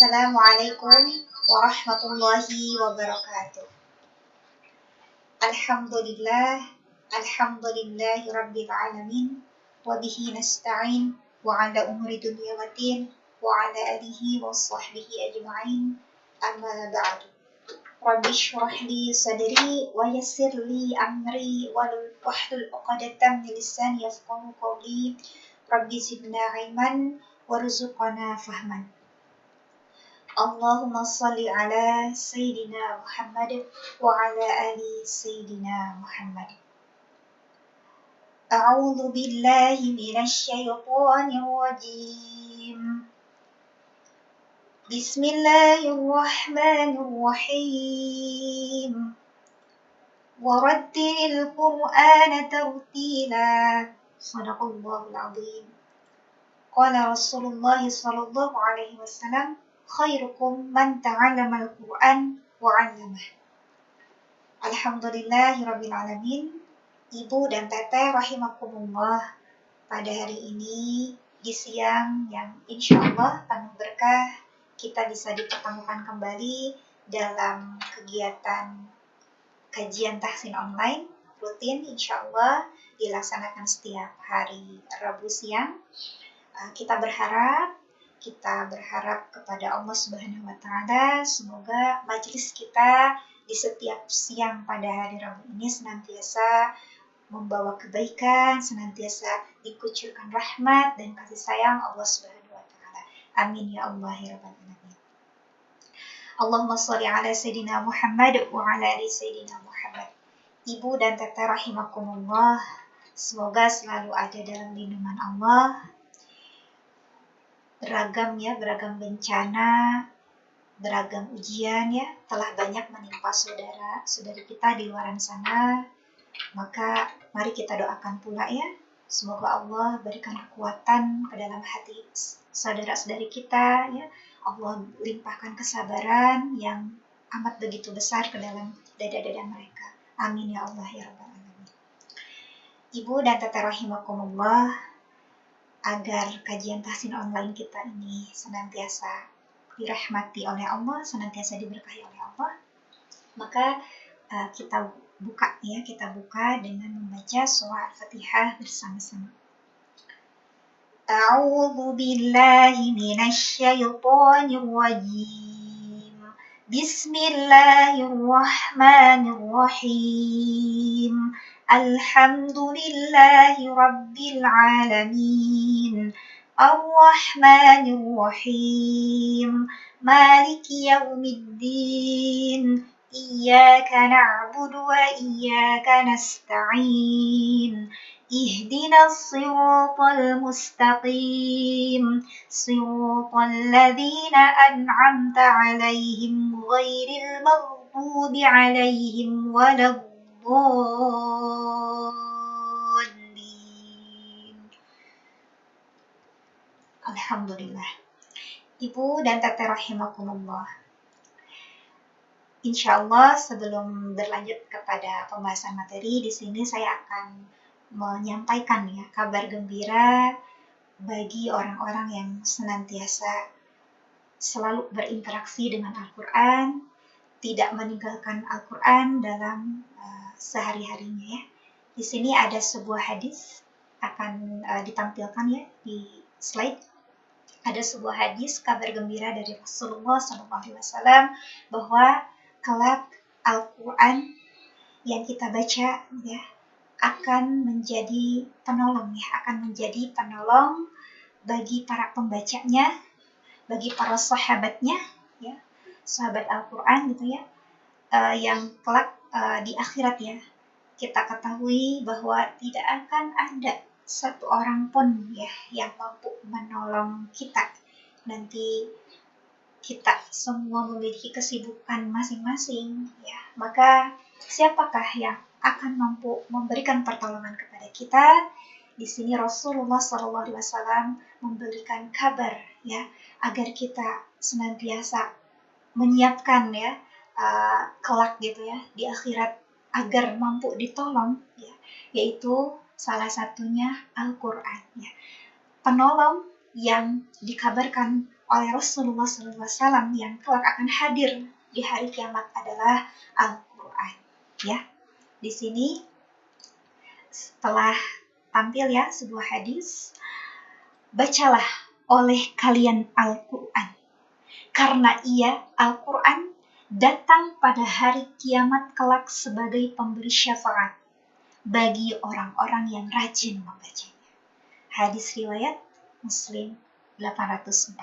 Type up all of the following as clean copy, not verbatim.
Assalamualaikum warahmatullahi wabarakatuh. Alhamdulillahi rabbil alamin, wa bihi nasta'in, wa ala umuri dunya waddin, wa ala alihi wa sahbihi ajma'in, amma ba'du. Rabbi shrah li sadri wa yassir li amri wahlul 'uqdatam min lisani yafqahu qawli. Rabbi zidna ilman warzuqna fahman. Allahumma salli ala Sayyidina Muhammad wa ala ali Sayyidina Muhammad. A'udzu billahi minasy syaithanir rajim. Bismillahirrahmanirrahim. Warattilil Qur'ana tartila. Shadaqallahul azim. Qala Rasulullah sallallahu alaihi wasallam, khairukum man ta'allama al-Qur'an wa 'allamah. Alhamdulillahirabbil alamin. Ibu dan Teteh rahimakumullah, pada hari ini di siang yang insyaallah penuh berkah, kita bisa dipertemukan kembali dalam kegiatan kajian tahsin online rutin insyaallah dilaksanakan setiap hari Rabu siang. Kita berharap kepada Allah Subhanahu wa taala semoga majelis kita di setiap siang pada hari Rabu ini senantiasa membawa kebaikan, senantiasa dikucurkan rahmat dan kasih sayang Allah Subhanahu wa taala. Amin ya Allah ya rabbal alamin. Allahumma shalli ala Sayyidina Muhammad wa ala ali Sayyidina Muhammad. Ibu dan Teteh rahimakumullah, semoga selalu ada dalam lindungan Allah. Beragam bencana, beragam ujian ya telah banyak menimpa saudara-saudari kita di luar sana. Maka mari kita doakan pula ya, semoga Allah berikan kekuatan ke dalam hati saudara-saudari kita ya. Allah limpahkan kesabaran yang amat begitu besar ke dalam dada-dada mereka. Amin ya Allah ya rabbal alamin. Ibu dan Teteh rahimakumullah, agar kajian tahsin online kita ini senantiasa dirahmati oleh Allah, senantiasa diberkahi oleh Allah, maka kita buka dengan membaca surah Al-Fatihah bersama-sama. A'udzu billahi minasy syaithanir rajim. Bismillahirrahmanirrahim. Alhamdulillahi rabbil alamin. Ar-Rahmanir-Rahim. Maliki yaumiddin. Iyyaka na'budu wa iyyaka nasta'in. Ihdinas siratal mustaqim. Siratal ladzina an'amta 'alaihim ghairil maghdubi 'alaihim waladdallin. Alhamdulillah. Ibu dan Teteh rahimakumullah, insyaallah sebelum berlanjut kepada pembahasan materi, di sini saya akan menyampaikan ya kabar gembira bagi orang-orang yang senantiasa selalu berinteraksi dengan Al-Quran, tidak meninggalkan Al-Quran dalam sehari-harinya ya. Di sini ada sebuah hadis akan ditampilkan ya di slide. Ada sebuah hadis kabar gembira dari Rasulullah SAW bahwa kelak Al-Quran yang kita baca ya akan menjadi penolong bagi para pembacanya, bagi para sahabatnya ya, sahabat Al-Quran gitu ya, yang kelak di akhirat ya kita ketahui bahwa tidak akan ada satu orang pun ya yang mampu menolong kita. Nanti kita semua memiliki kesibukan masing-masing ya, maka siapakah yang akan mampu memberikan pertolongan kepada kita? Di sini Rasulullah SAW memberikan kabar ya agar kita senantiasa menyiapkan ya kelak gitu ya di akhirat agar mampu ditolong ya, yaitu salah satunya Al-Quran ya. Penolong yang dikabarkan oleh Rasulullah SAW yang kelak akan hadir di hari kiamat adalah Al-Quran. Ya, di sini setelah tampil ya sebuah hadis, bacalah oleh kalian Al-Quran, karena ia Al-Quran datang pada hari kiamat kelak sebagai pemberi syafaat bagi orang-orang yang rajin membacanya. Hadis riwayat Muslim 804.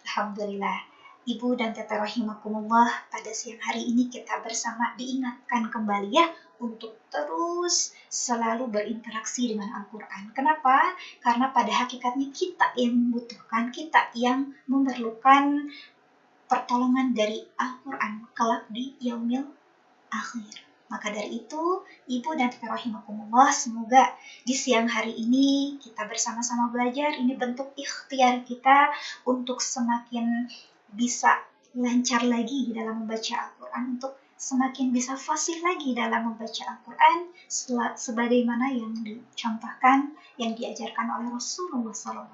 Alhamdulillah, Ibu dan Teteh rahimakumullah, pada siang hari ini kita bersama diingatkan kembali ya untuk terus selalu berinteraksi dengan Al-Quran. Kenapa? Karena pada hakikatnya kita yang membutuhkan, kita yang memerlukan pertolongan dari Al-Quran kelak di yaumil akhir. Maka dari itu, Ibu dan Teteh rahimakumullah, semoga di siang hari ini kita bersama-sama belajar. Ini bentuk ikhtiar kita untuk semakin bisa lancar lagi di dalam membaca Al-Quran, untuk semakin bisa fasih lagi dalam membaca Al-Quran sebagaimana yang dicontohkan, yang diajarkan oleh Rasulullah SAW.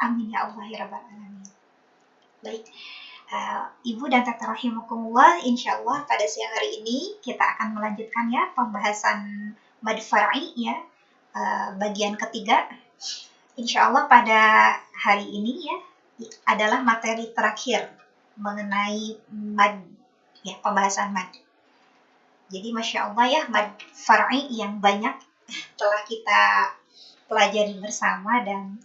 Amin ya Allah ya Rabbal Alamin. Baik, Ibu dan Teteh rahimakumullah, insya Allah pada siang hari ini kita akan melanjutkan ya pembahasan mad far'i ya, bagian ketiga. Insya Allah pada hari ini ya adalah materi terakhir mengenai mad ya, pembahasan mad. Jadi Masya Allah ya, mad far'i yang banyak telah kita pelajari bersama, dan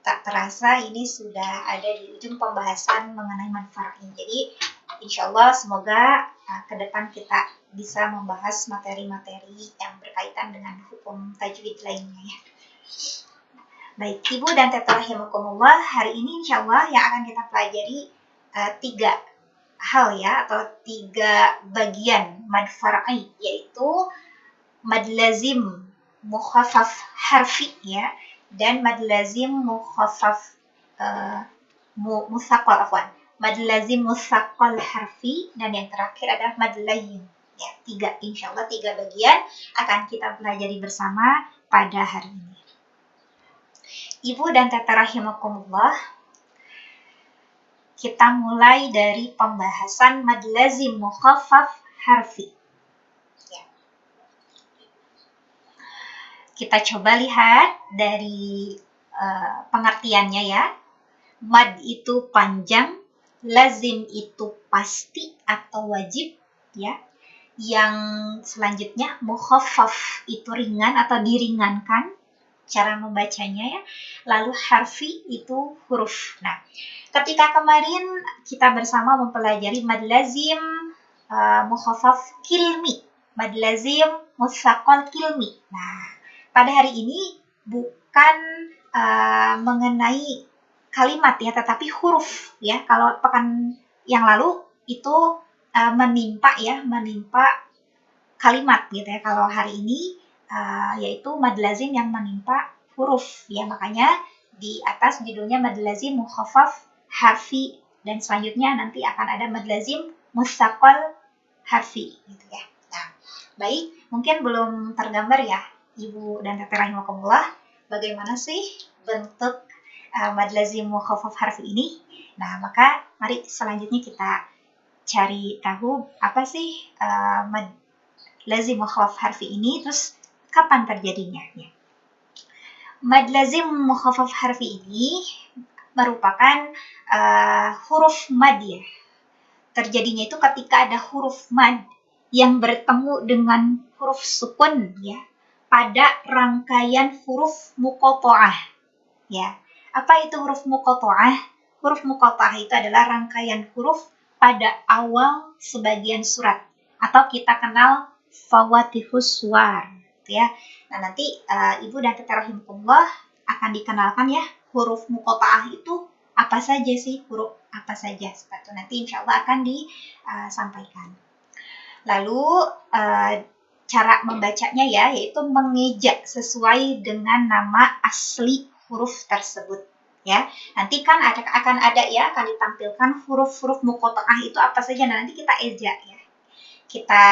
tak terasa ini sudah ada di ujung pembahasan mengenai mad far'i. Jadi insya Allah semoga ke depan kita bisa membahas materi-materi yang berkaitan dengan hukum tajwid lainnya ya. Baik, Ibu dan Teteh rahimakumullah, hari ini insya Allah yang akan kita pelajari 3 hal ya, atau 3 bagian mad far'i, yaitu mad lazim mukhaffaf harfi ya, dan mad lazim mukhaffaf musaqqal mad lazim musaqqal harfi, dan yang terakhir adalah mad layyin ya. 3, insyaallah 3 bagian akan kita pelajari bersama pada hari ini. Ibu dan Teteh rahimakumullah, kita mulai dari pembahasan mad lazim mukhaffaf harfi. Kita coba lihat dari pengertiannya ya. Mad itu panjang, lazim itu pasti atau wajib ya. Yang selanjutnya mukhaffaf itu ringan atau diringankan cara membacanya ya. Lalu harfi itu huruf. Nah, ketika kemarin kita bersama mempelajari mad lazim mukhaffaf kilmi, mad lazim musaqqal kilmi. Nah, pada hari ini bukan mengenai kalimat ya, tetapi huruf ya. Kalau pekan yang lalu itu menimpa kalimat gitu ya. Kalau hari ini yaitu mad lazim yang menimpa huruf ya. Makanya di atas judulnya mad lazim mukhaffaf harfi, dan selanjutnya nanti akan ada mad lazim musaqqal harfi gitu ya. Nah, baik, mungkin belum tergambar ya Ibu dan Teteh rahimakumullah, bagaimana sih bentuk mad lazim mukhaffaf harfi ini? Nah, maka mari selanjutnya kita cari tahu apa sih mad lazim mukhaffaf harfi ini, terus kapan terjadinya ya. Mad lazim mukhaffaf harfi ini merupakan huruf mad ya. Terjadinya itu ketika ada huruf mad yang bertemu dengan huruf sukun ya pada rangkaian huruf muqatta'ah ya. Apa itu huruf muqatta'ah? Huruf muqatta'ah itu adalah rangkaian huruf pada awal sebagian surat, atau kita kenal fawatihus suwar ya. Nah, nanti Ibu dan Teteh rahimakumullah akan dikenalkan ya huruf muqatta'ah itu apa saja sih, huruf apa saja, seperti nanti insya Allah akan disampaikan. Lalu cara membacanya ya, yaitu mengeja sesuai dengan nama asli huruf tersebut ya. Nanti kan akan ada ya, akan ditampilkan huruf-huruf muqatta'ah itu apa saja. Nah, nanti kita eja ya, kita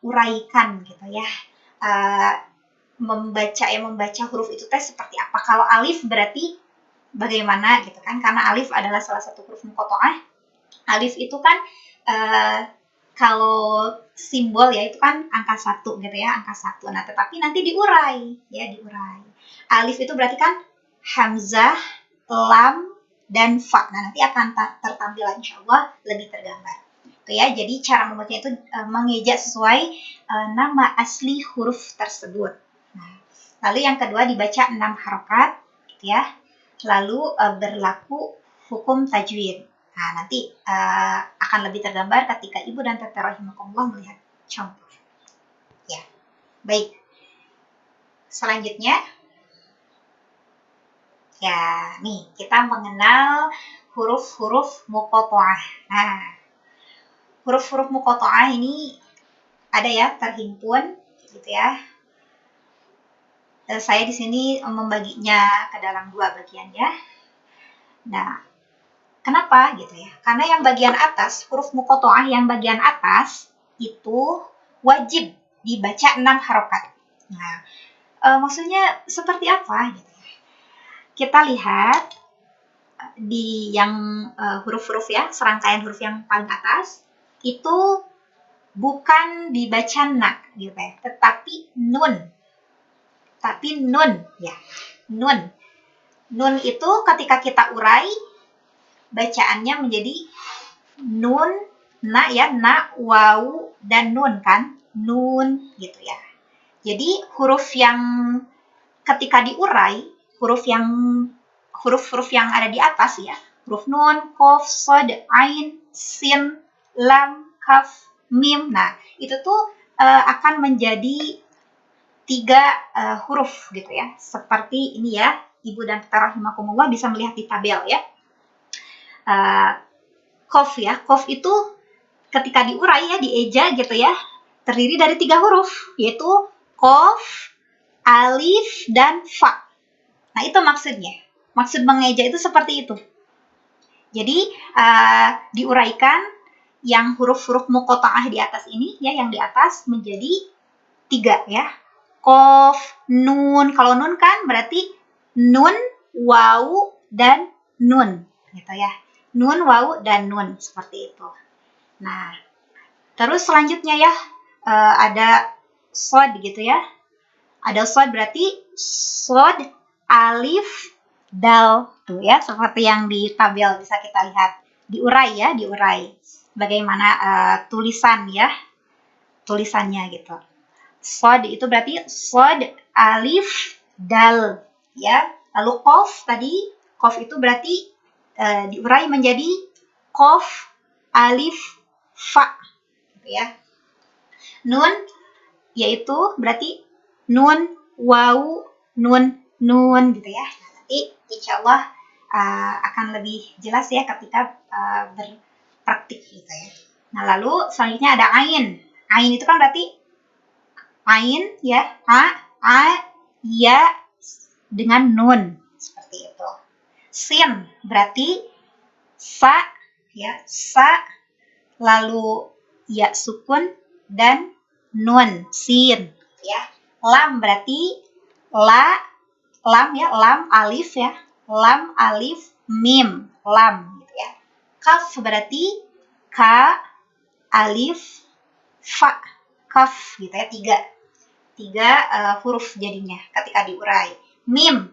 uraikan gitu ya. Membaca huruf itu teh seperti apa. Kalau alif berarti Bagaimana gitu kan, karena alif adalah salah satu huruf muqatta'ah. Alif itu kan kalau simbol ya itu kan angka 1 gitu ya, angka 1. Nah, tetapi nanti diurai ya, diurai. Alif itu berarti kan hamzah, lam, dan fa. Nah, nanti akan tertampil insyaallah lebih tergambar. Oke ya, jadi cara membuatnya itu mengeja sesuai nama asli huruf tersebut. Nah, lalu yang kedua dibaca 6 harokat gitu ya. Lalu berlaku hukum tajwid. Nah, nanti akan lebih tergambar ketika Ibu dan Teteh rahimakumullah melihat contoh. Ya, baik. Selanjutnya, ya, nih kita mengenal huruf-huruf muqatta'ah. Nah, huruf-huruf muqatta'ah ini ada ya terhimpun, gitu ya. Saya di sini membaginya ke dalam 2 bagian ya. Nah, kenapa gitu ya? Karena yang bagian atas, huruf muqatta'ah yang bagian atas itu wajib dibaca 6 harokat. Nah, maksudnya seperti apa gitu ya? Kita lihat di yang huruf-huruf ya, serangkaian huruf yang paling atas itu bukan dibaca na gitu ya, tetapi nun. Tapi nun ya, nun. Nun itu ketika kita urai bacaannya menjadi nun, na ya, na, wawu, dan nun kan, nun gitu ya. Jadi huruf yang ketika diurai, huruf-huruf yang ada di atas ya, huruf nun, qaf, shad, ain, sin, lam, kaf, mim. Nah, itu tuh akan menjadi 3 huruf gitu ya. Seperti ini ya, Ibu dan Teteh rahimakumullah bisa melihat di tabel ya. Qaf ya, qaf itu ketika diurai ya, dieja gitu ya, terdiri dari 3 huruf, yaitu qaf, alif, dan fa. Nah, itu maksudnya. Maksud mengeja itu seperti itu. Jadi, diuraikan yang huruf-huruf muqatta'ah di atas ini, ya, yang di atas menjadi 3 ya. Qaf, nun. Kalau nun kan berarti nun, wawu, dan nun. Gitu ya. Nun, wawu, dan nun. Seperti itu. Nah, terus selanjutnya ya, ada shad gitu ya. Ada shad berarti shad, alif, dal. Tuh ya, seperti yang di tabel bisa kita lihat. Diurai ya, diurai. Bagaimana tulisan ya, tulisannya gitu. Shad itu berarti shad, alif, dal. Ya, lalu qaf tadi, qaf itu berarti diurai menjadi qaf, alif, fa. Gitu ya. Nun yaitu berarti nun, wawu, nun, nun gitu ya. Nah, nanti insya Allah akan lebih jelas ya ketika berpraktik gitu ya. Nah, lalu selanjutnya ada ain. Ain itu kan berarti ain ya, a, ya dengan nun seperti itu. Sin berarti sa ya, sa, lalu ya sukun dan nun, sin ya. Lam berarti la, lam ya, lam, alif ya, lam, alif, mim, lam gitu ya. Kaf berarti ka, alif, fa, kaf gitu ya, 3 huruf jadinya ketika diurai. Mim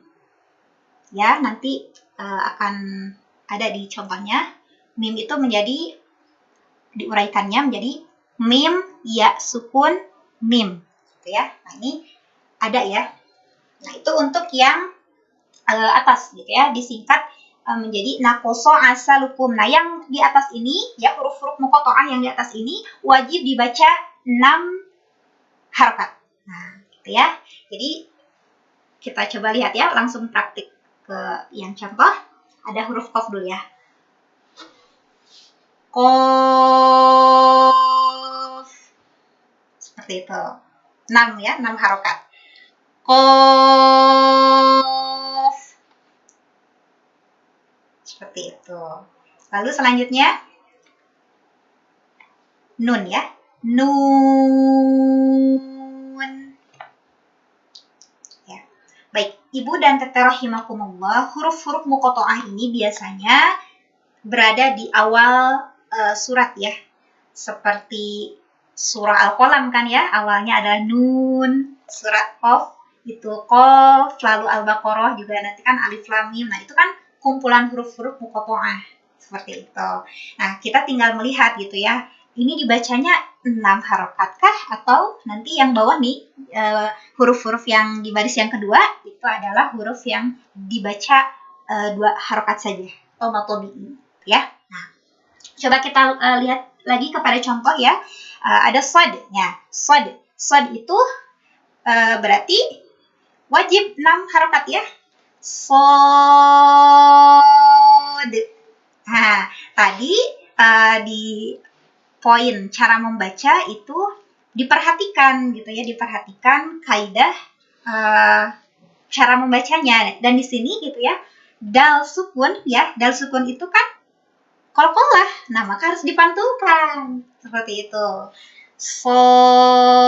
ya, nanti akan ada di contohnya. Mim itu menjadi diuraikannya menjadi mim, ya, sukun, mim gitu ya. Nah, ini ada ya. Nah, itu untuk yang atas gitu ya, disingkat menjadi nakoso asalukum. Nah, yang di atas ini ya, huruf-huruf muqatta'ah yang di atas ini wajib dibaca 6 harokat. Nah, gitu ya. Jadi kita coba lihat ya, langsung praktik ke yang contoh. Ada huruf qaf dulu ya. Qaf. Seperti itu. 6 ya, 6 harokat. Qaf. Seperti itu. Lalu selanjutnya nun ya. Nun. Ya. Baik, Ibu dan Teteh rahimakumullah, huruf-huruf muqatta'ah ini biasanya berada di awal surat ya. Seperti surah Al-Qalam kan ya, awalnya adalah nun, surat Qaf itu Qaf, lalu Al-Baqarah juga nanti kan Alif Lam Mim. Nah, itu kan kumpulan huruf-huruf muqatta'ah seperti itu. Nah, kita tinggal melihat gitu ya. Ini dibacanya 6 harokat kah atau nanti yang bawah nih huruf-huruf yang di baris yang kedua itu adalah huruf yang dibaca 2 harokat saja atau matobi'i ya. Nah, coba kita lihat lagi kepada contoh ya. Ada sod. Ya, sod itu berarti wajib 6 harokat ya. Sod. Nah, tadi di poin cara membaca itu diperhatikan gitu ya, diperhatikan kaidah cara membacanya. Dan di sini gitu ya, dal sukun ya, dal sukun itu kan qalqalah. Nah, maka harus dipantulkan seperti itu. Sod.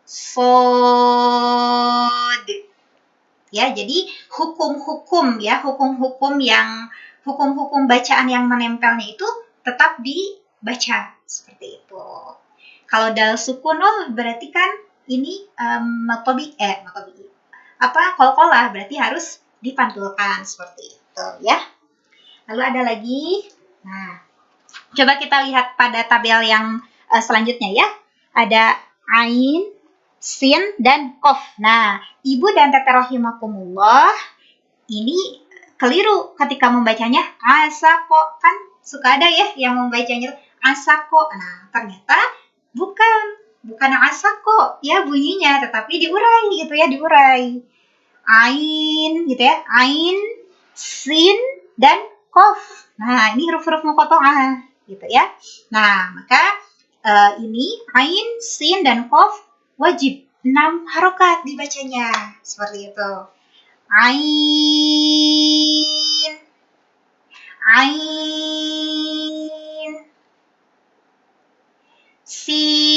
Sod. Ya, jadi hukum-hukum ya, hukum-hukum bacaan yang menempelnya itu tetap dibaca seperti itu. Kalau dal sukun berarti kan ini matobi qalqalah berarti harus dipantulkan seperti itu ya. Lalu ada lagi. Nah, coba kita lihat pada tabel yang selanjutnya ya. Ada ain, sin, dan qaf. Nah, Ibu dan Teteh rahimakumullah, ini keliru ketika membacanya asako. Kan suka ada ya yang membacanya asako. Nah, ternyata bukan asako ya bunyinya, tetapi diurai gitu ya, diurai. Ain gitu ya, ain, sin, dan qaf. Nah, ini huruf-huruf muqatta'ah gitu ya. Nah, maka ini ain, sin, dan qaf wajib 6 harokat dibacanya. Seperti itu. Ain, ain, sin,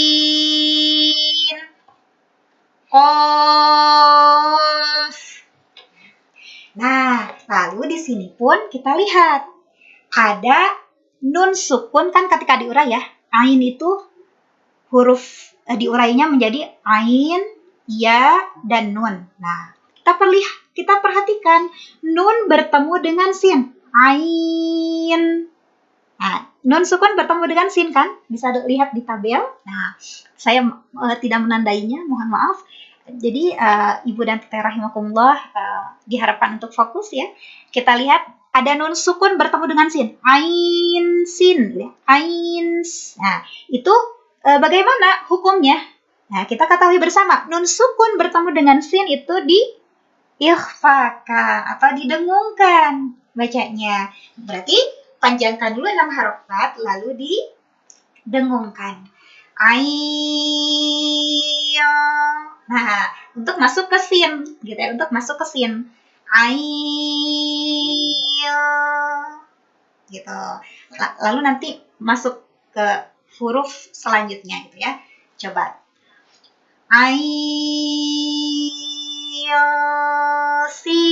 qaf. Nah, lalu di sini pun kita lihat ada nun sukun kan ketika diurai ya. Ain itu huruf diurainya menjadi ain, ya, dan nun. Nah, kita perhatikan nun bertemu dengan sin. Ain. Nah, nun sukun bertemu dengan sin kan? Bisa lihat di tabel. Nah, saya tidak menandainya, mohon maaf. Jadi Ibu dan Teteh rahimakumullah diharapkan untuk fokus ya. Kita lihat ada nun sukun bertemu dengan sin. Ain sin ya. Ain. Nah, itu bagaimana hukumnya? Nah, kita ketahui bersama, nun sukun bertemu dengan sin itu ikhfakan atau didengungkan bacanya. Berarti panjangkan dulu 6 harokat lalu didengungkan. Ain. Nah, untuk masuk ke sin gitu ya, untuk masuk ke sin. Ain. Gitu. Lalu nanti masuk ke huruf selanjutnya gitu ya. Coba. Ain, si.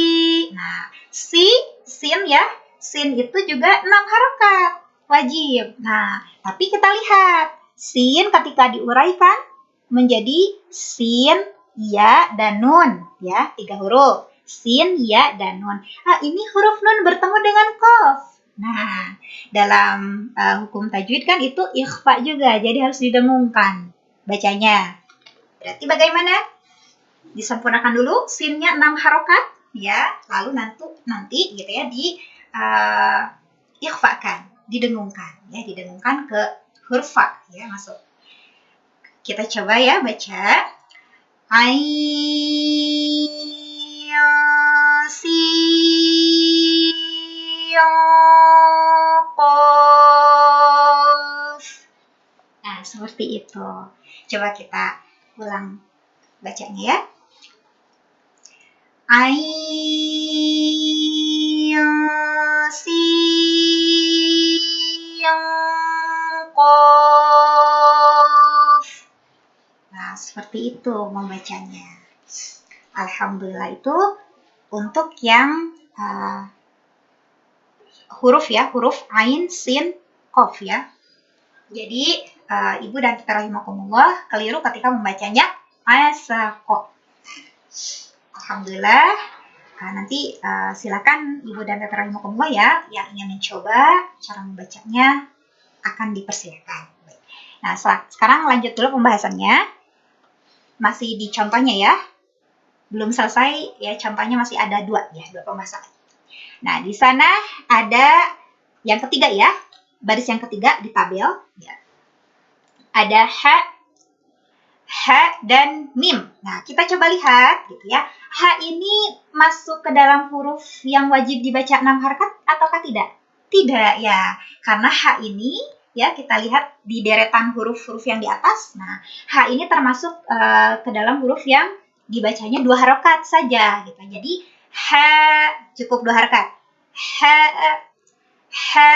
Nah, sin ya. Sin itu juga 6 harokat. Wajib. Nah, tapi kita lihat. Sin ketika diuraikan menjadi sin, ya, dan nun. Ya, 3 huruf. Sin, ya, dan nun. Nah, ini huruf nun bertemu dengan qaf. Nah, dalam hukum tajwid kan itu ikhfa juga. Jadi harus didengungkan bacanya. Berarti bagaimana? Disempurnakan dulu sinnya 6 harokat ya, lalu nanti gitu ya ikhfakan, didengungkan ya, didengungkan ke huruf fa ya, masuk. Kita coba ya baca. Ain, sin, qaf. Nah, seperti itu. Coba kita ulang bacanya ya. Ain, sin, qaf. Nah, seperti itu membacanya. Alhamdulillah itu untuk yang huruf ya, huruf ain, sin, qaf ya. Jadi Ibu dan Tete rahimakumullah keliru ketika membacanya asaqo. Alhamdulillah. Nanti silakan Ibu dan Tete rahimakumullah ya yang ingin mencoba cara membacanya akan dipersilakan. Nah, sekarang lanjut dulu pembahasannya. Masih di contohnya ya. Belum selesai ya, contohnya masih ada dua pembahasan. Nah, di sana ada yang ketiga ya. Baris yang ketiga di tabel ya. Ada ha dan mim. Nah, kita coba lihat gitu ya. Ha ini masuk ke dalam huruf yang wajib dibaca 6 harakat ataukah tidak? Tidak ya. Karena ha ini ya kita lihat di deretan huruf-huruf yang di atas. Nah, ha ini termasuk ke dalam huruf yang dibacanya 2 harakat saja gitu. Jadi ha cukup 2 harakat. Ha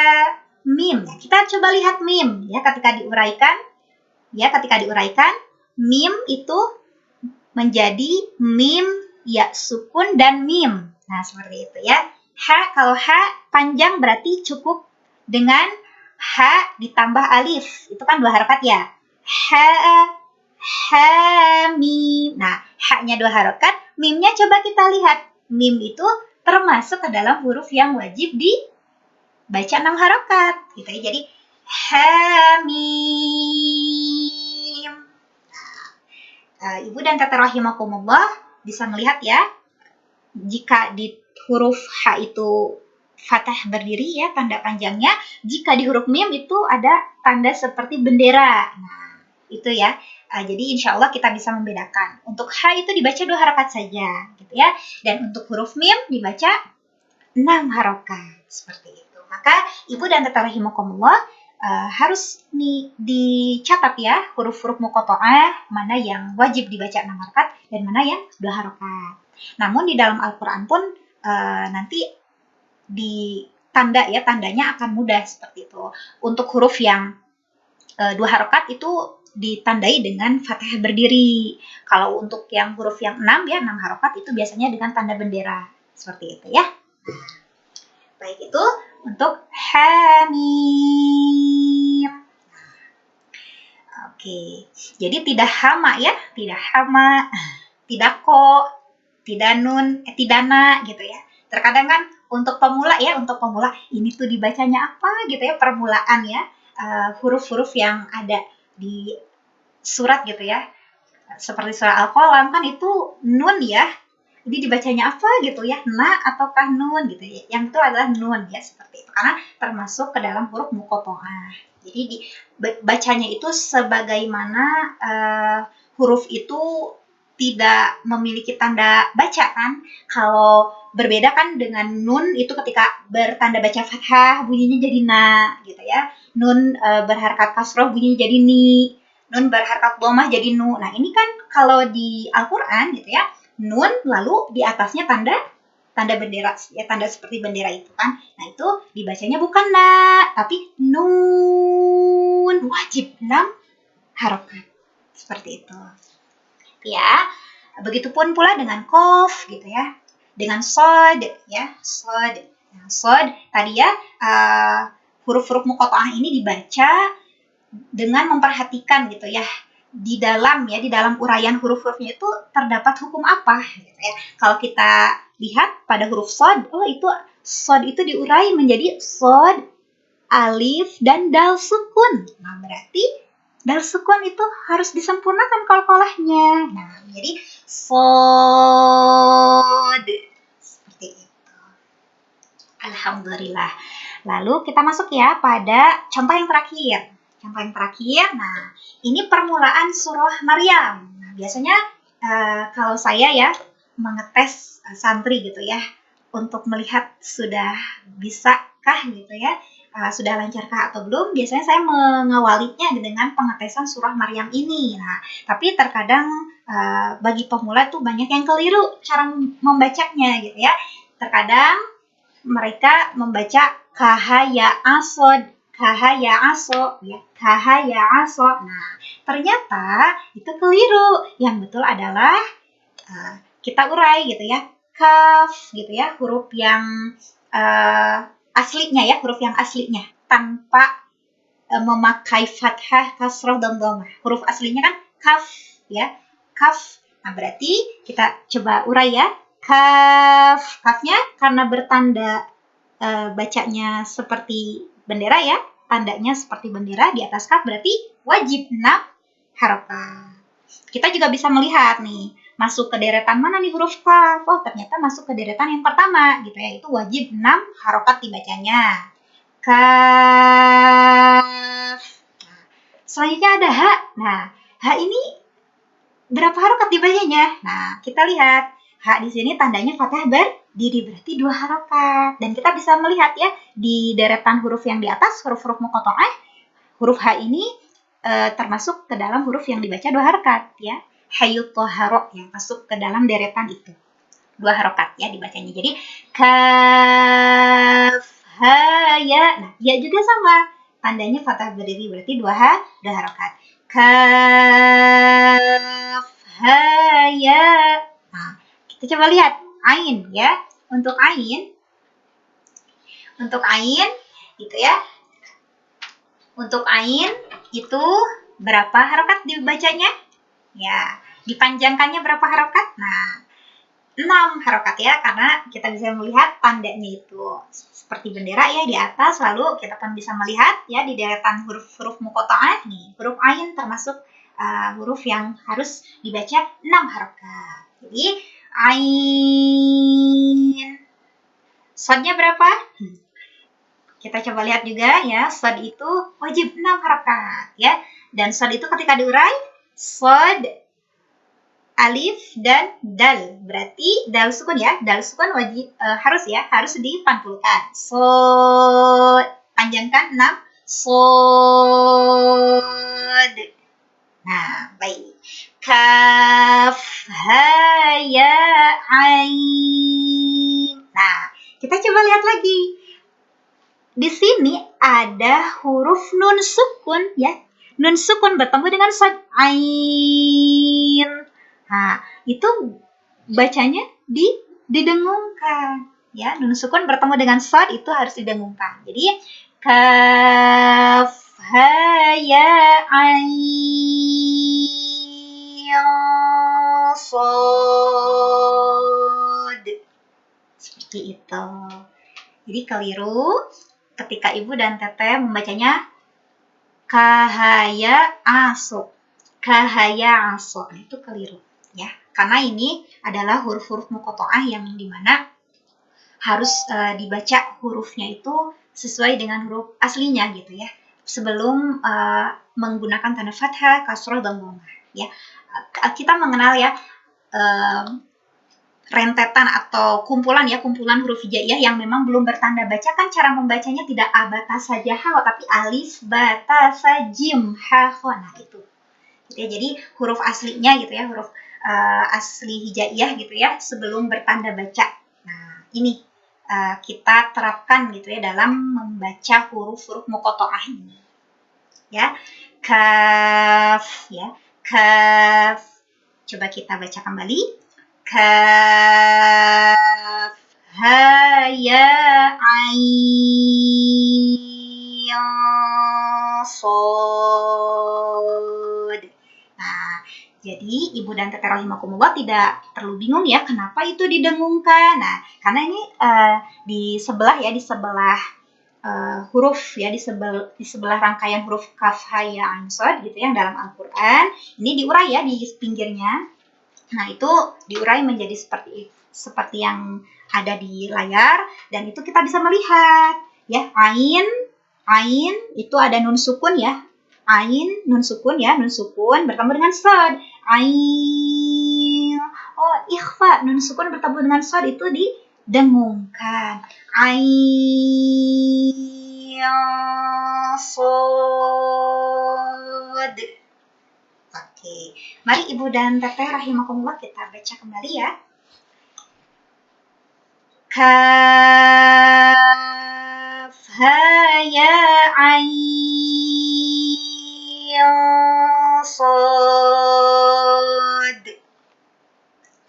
mim. Nah, kita coba lihat mim ya ketika diuraikan. Ya, ketika diuraikan, mim itu menjadi mim, ya sukun, dan mim. Nah, seperti itu ya. Kalau ha panjang berarti cukup dengan ha ditambah alif. Itu kan 2 harakat ya. Ha, mim. Nah, ha-nya 2 harakat, mimnya coba kita lihat. Mim itu termasuk ke dalam huruf yang wajib dibaca 6 harakat. Gitu ya. Jadi, Hamim. Ibu dan Tete rahimakumullah bisa melihat ya, jika di huruf H itu fathah berdiri ya, tanda panjangnya. Jika di huruf mim itu ada tanda seperti bendera. Nah, itu ya. Jadi insya Allah kita bisa membedakan. Untuk H itu dibaca 2 harakat saja, gitu ya. Dan untuk huruf mim dibaca 6 harakat, seperti itu. Maka Ibu dan Tete rahimakumullah harus dicatat ya huruf-huruf muqatta'ah mana yang wajib dibaca 6 harakat dan mana yang 2 harakat. Namun di dalam Al-Qur'an pun nanti di tandanya akan mudah seperti itu. Untuk huruf yang 2 harakat itu ditandai dengan fathah berdiri. Kalau untuk yang huruf yang 6 ya 6 harakat itu biasanya dengan tanda bendera. Seperti itu ya. Baik, itu untuk Hamim. Oke, jadi tidak hama ya, tidak hama, tidak ko, tidak nun, tidak na gitu ya. Terkadang kan untuk pemula ini tuh dibacanya apa gitu ya, permulaan ya, huruf-huruf yang ada di surat gitu ya. Seperti surah Al-Qalam kan itu nun ya. Jadi dibacanya apa gitu ya, na ataukah nun gitu ya. Yang itu adalah nun ya, seperti itu. Karena termasuk ke dalam huruf muqatta'ah. Jadi bacanya itu sebagaimana huruf itu tidak memiliki tanda baca kan. Kalau berbeda kan dengan nun itu ketika bertanda baca fathah bunyinya jadi na gitu ya. Nun berharakat kasroh bunyinya jadi ni. Nun berharakat dhammah jadi nu. Nah, ini kan kalau di Al-Qur'an gitu ya. Nun lalu di atasnya tanda bendera ya, tanda seperti bendera itu kan. Nah, itu dibacanya bukan na tapi nun, wajib 6 harakat seperti itu ya. Begitupun pula dengan qaf gitu ya, dengan shad ya, shad. Nah, shad tadi ya huruf-huruf muqatta'ah ini dibaca dengan memperhatikan gitu ya, di dalam uraian huruf-hurufnya itu terdapat hukum apa gitu ya. Kalau kita lihat pada huruf shad, itu shad itu diurai menjadi shad, alif, dan dal sukun. Nah, berarti dal sukun itu harus disempurnakan qalqalahnya. Nah, jadi shad seperti itu. Alhamdulillah. Lalu kita masuk ya pada contoh yang terakhir. Nah, ini permulaan surah Maryam. Nah, biasanya kalau saya ya mengetes santri gitu ya, untuk melihat sudah bisakah gitu ya, sudah lancarkah atau belum, biasanya saya mengawalinya dengan pengetesan surah Maryam ini. Nah, tapi terkadang bagi pemula tuh banyak yang keliru cara membacanya gitu ya. Terkadang mereka membaca kahaya asod, kahaya aso, ya, kahaya aso. Nah, ternyata itu keliru. Yang betul adalah kita urai gitu ya. Kaf gitu ya, huruf yang aslinya ya, huruf yang aslinya tanpa memakai fathah, kasroh, dan dhammah. Huruf aslinya kan kaf ya, kaf. Nah, berarti kita coba urai ya. Kaf, kafnya karena bertanda bacanya seperti bendera ya, tandanya seperti bendera di atas kaf, berarti wajib 6 harokat. Kita juga bisa melihat nih, masuk ke deretan mana nih huruf kaf? Oh, ternyata masuk ke deretan yang pertama gitu ya, itu wajib 6 harokat dibacanya. Kaf. Selanjutnya ada H. Nah, H ini berapa harokat dibacanya? Nah, kita lihat. H di sini tandanya fathah berdiri, berarti 2 harokat. Dan kita bisa melihat ya, di deretan huruf yang di atas, huruf-huruf muqatta'ah, huruf H ini termasuk ke dalam huruf yang dibaca 2 harokat ya. Hayyut toharo yang masuk ke dalam deretan itu. 2 harokat ya dibacanya. Jadi, kaf, ha, ya. Nah, ya juga sama. Tandanya fathah berdiri, berarti 2 harokat. Kaf, ha, ya. Nah, kita coba lihat ain ya. Untuk ain gitu ya. Untuk ain itu berapa harokat dibacanya? Ya, dipanjangkannya berapa harokat? Nah, 6 harokat ya, karena kita bisa melihat tandanya itu seperti bendera ya di atas, lalu kita pun bisa melihat ya di deretan huruf-huruf muqatta'ah nih, huruf ain termasuk huruf yang harus dibaca 6 harokat. Jadi ain, shadnya berapa? Kita coba lihat juga ya, shad itu wajib 6 harokat ya, dan shad itu ketika diurai, shad, alif, dan dal. Berarti dal sukun ya. Dal sukun wajib harus dipantulkan. So, panjangkan 6. Sod. Nah, baik. Kaf, ha, ya, ain. Nah, kita coba lihat lagi. Di sini ada huruf nun sukun ya. Nun sukun bertemu dengan shad, ain. Nah, itu bacanya didengungkan ya. Nun sukun bertemu dengan shad itu harus didengungkan. Jadi kaf, ha, ya, ain, shad. Seperti itu. Jadi keliru ketika ibu dan teteh membacanya kahaya aso. Kahaya aso. Nah, itu keliru ya. Karena ini adalah huruf-huruf muqatta'ah yang dimana harus dibaca hurufnya itu sesuai dengan huruf aslinya gitu ya. Sebelum menggunakan tanda fathah, kasroh, dan dhammah ya. Kita mengenal ya rentetan atau kumpulan huruf hijaiyah yang memang belum bertanda baca, kan cara membacanya tidak a, ba, ta, sa, ja, ha, tapi alif, ba, ta, sa, jim, ha, kho. Nah, itu. Ya, jadi huruf aslinya gitu ya, huruf asli hijaiyah gitu ya, sebelum bertanda baca. Nah, ini kita terapkan gitu ya dalam membaca huruf-huruf muqatta'ah ini. Ya. Kaf ya. Kaf. Coba kita baca kembali. Kaf, ha, ya, ain, shad. Nah, jadi ibu dan teteh rahimakumullah tidak perlu bingung ya kenapa itu didengungkan. Nah, karena ini di sebelah huruf ya, di sebelah rangkaian huruf kaf, ha, ya, ain, shad gitu yang dalam Al-Qur'an. Ini diurai ya di pinggirnya. Nah, itu diurai menjadi seperti yang ada di layar, dan itu kita bisa melihat ya, ain itu ada nun sukun ya. Ain, nun sukun ya, nun sukun bertemu dengan shad. Ain. Oh, ikhfa, nun sukun bertemu dengan shad itu didengungkan. Ain, shad. Oke, mari ibu dan teteh rahimakumullah kita baca kembali ya. Kaf, ha, ya, ain, shad.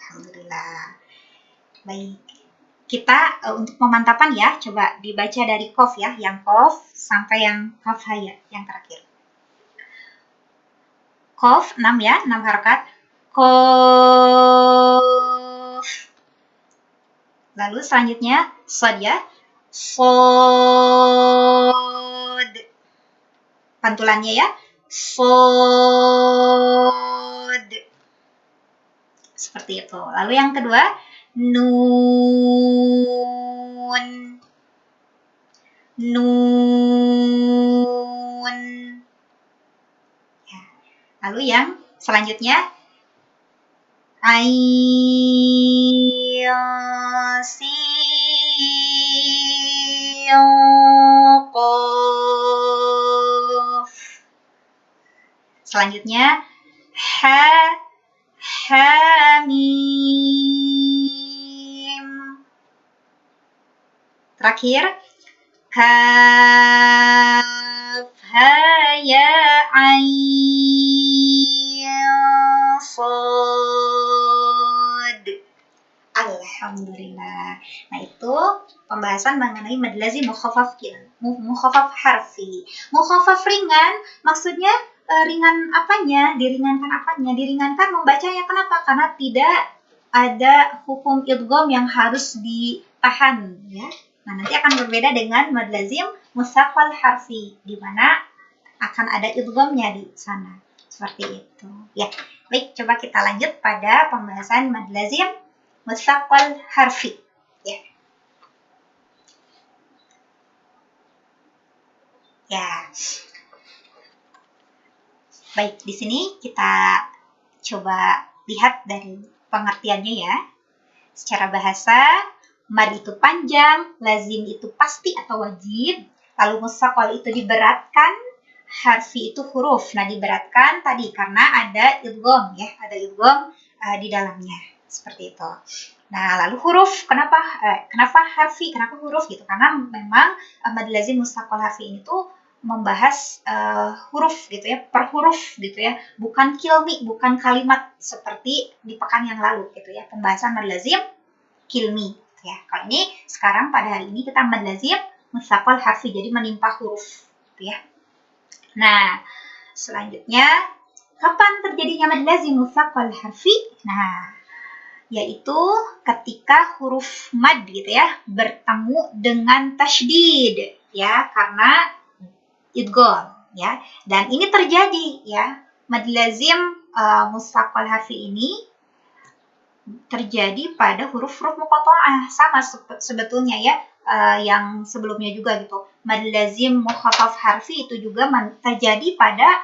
Alhamdulillah. Alhamdulillah. Baik. Kita untuk pemantapan ya, coba dibaca dari qaf ya, yang qaf sampai yang qaf haya, yang terakhir. Qaf 6 ya, 6 harakat. Qaf. Lalu selanjutnya shad ya. Shad. Pantulannya ya. Shad. Seperti itu. Lalu yang kedua, nun. Nun. Ya. Lalu yang selanjutnya, ain, sin, qaf. Selanjutnya, hamim. Terakhir, kaf, ha, ya, ain, shad. Alhamdulillah. Nah, itu pembahasan mengenai mad lazim mukhaffaf harfi. Mukhaffaf ringan, maksudnya ringan apanya? Diringankan apanya? Diringankan membacanya. Kenapa? Karena tidak ada hukum idgham yang harus ditahan, ya. Nah, nanti akan berbeda dengan mad lazim mutsaqqal harfi, di mana akan ada idghamnya di sana. Seperti itu. Ya, baik, coba kita lanjut pada pembahasan mad lazim mutsaqqal harfi. Ya. Ya. Baik, di sini kita coba lihat dari pengertiannya ya. Secara bahasa, mad itu panjang, lazim itu pasti atau wajib, lalu mutsaqqal itu diberatkan, harfi itu huruf. Nah, diberatkan tadi karena ada idgham ya, ada idgham di dalamnya. Seperti itu. Nah, lalu huruf, kenapa harfi, kenapa huruf gitu? Karena memang mad lazim mutsaqqal harfi ini tuh membahas huruf gitu ya, per huruf gitu ya, bukan kilmi, bukan kalimat seperti di pekan yang lalu gitu ya, pembahasan mad lazim kilmi ya. Kalau ini sekarang pada hari ini kita mad lazim mutsaqqal harfi, jadi menimpa huruf gitu ya. Nah, selanjutnya kapan terjadinya mad lazim mutsaqqal harfi? Nah, yaitu ketika huruf mad gitu ya bertemu dengan tasydid ya, karena idgham ya. Dan ini terjadi ya, mad lazim mutsaqqal harfi ini terjadi pada huruf-huruf muqatta'ah, sama sebetulnya ya, yang sebelumnya juga gitu. Mad lazim mukhaffaf harfi itu juga terjadi pada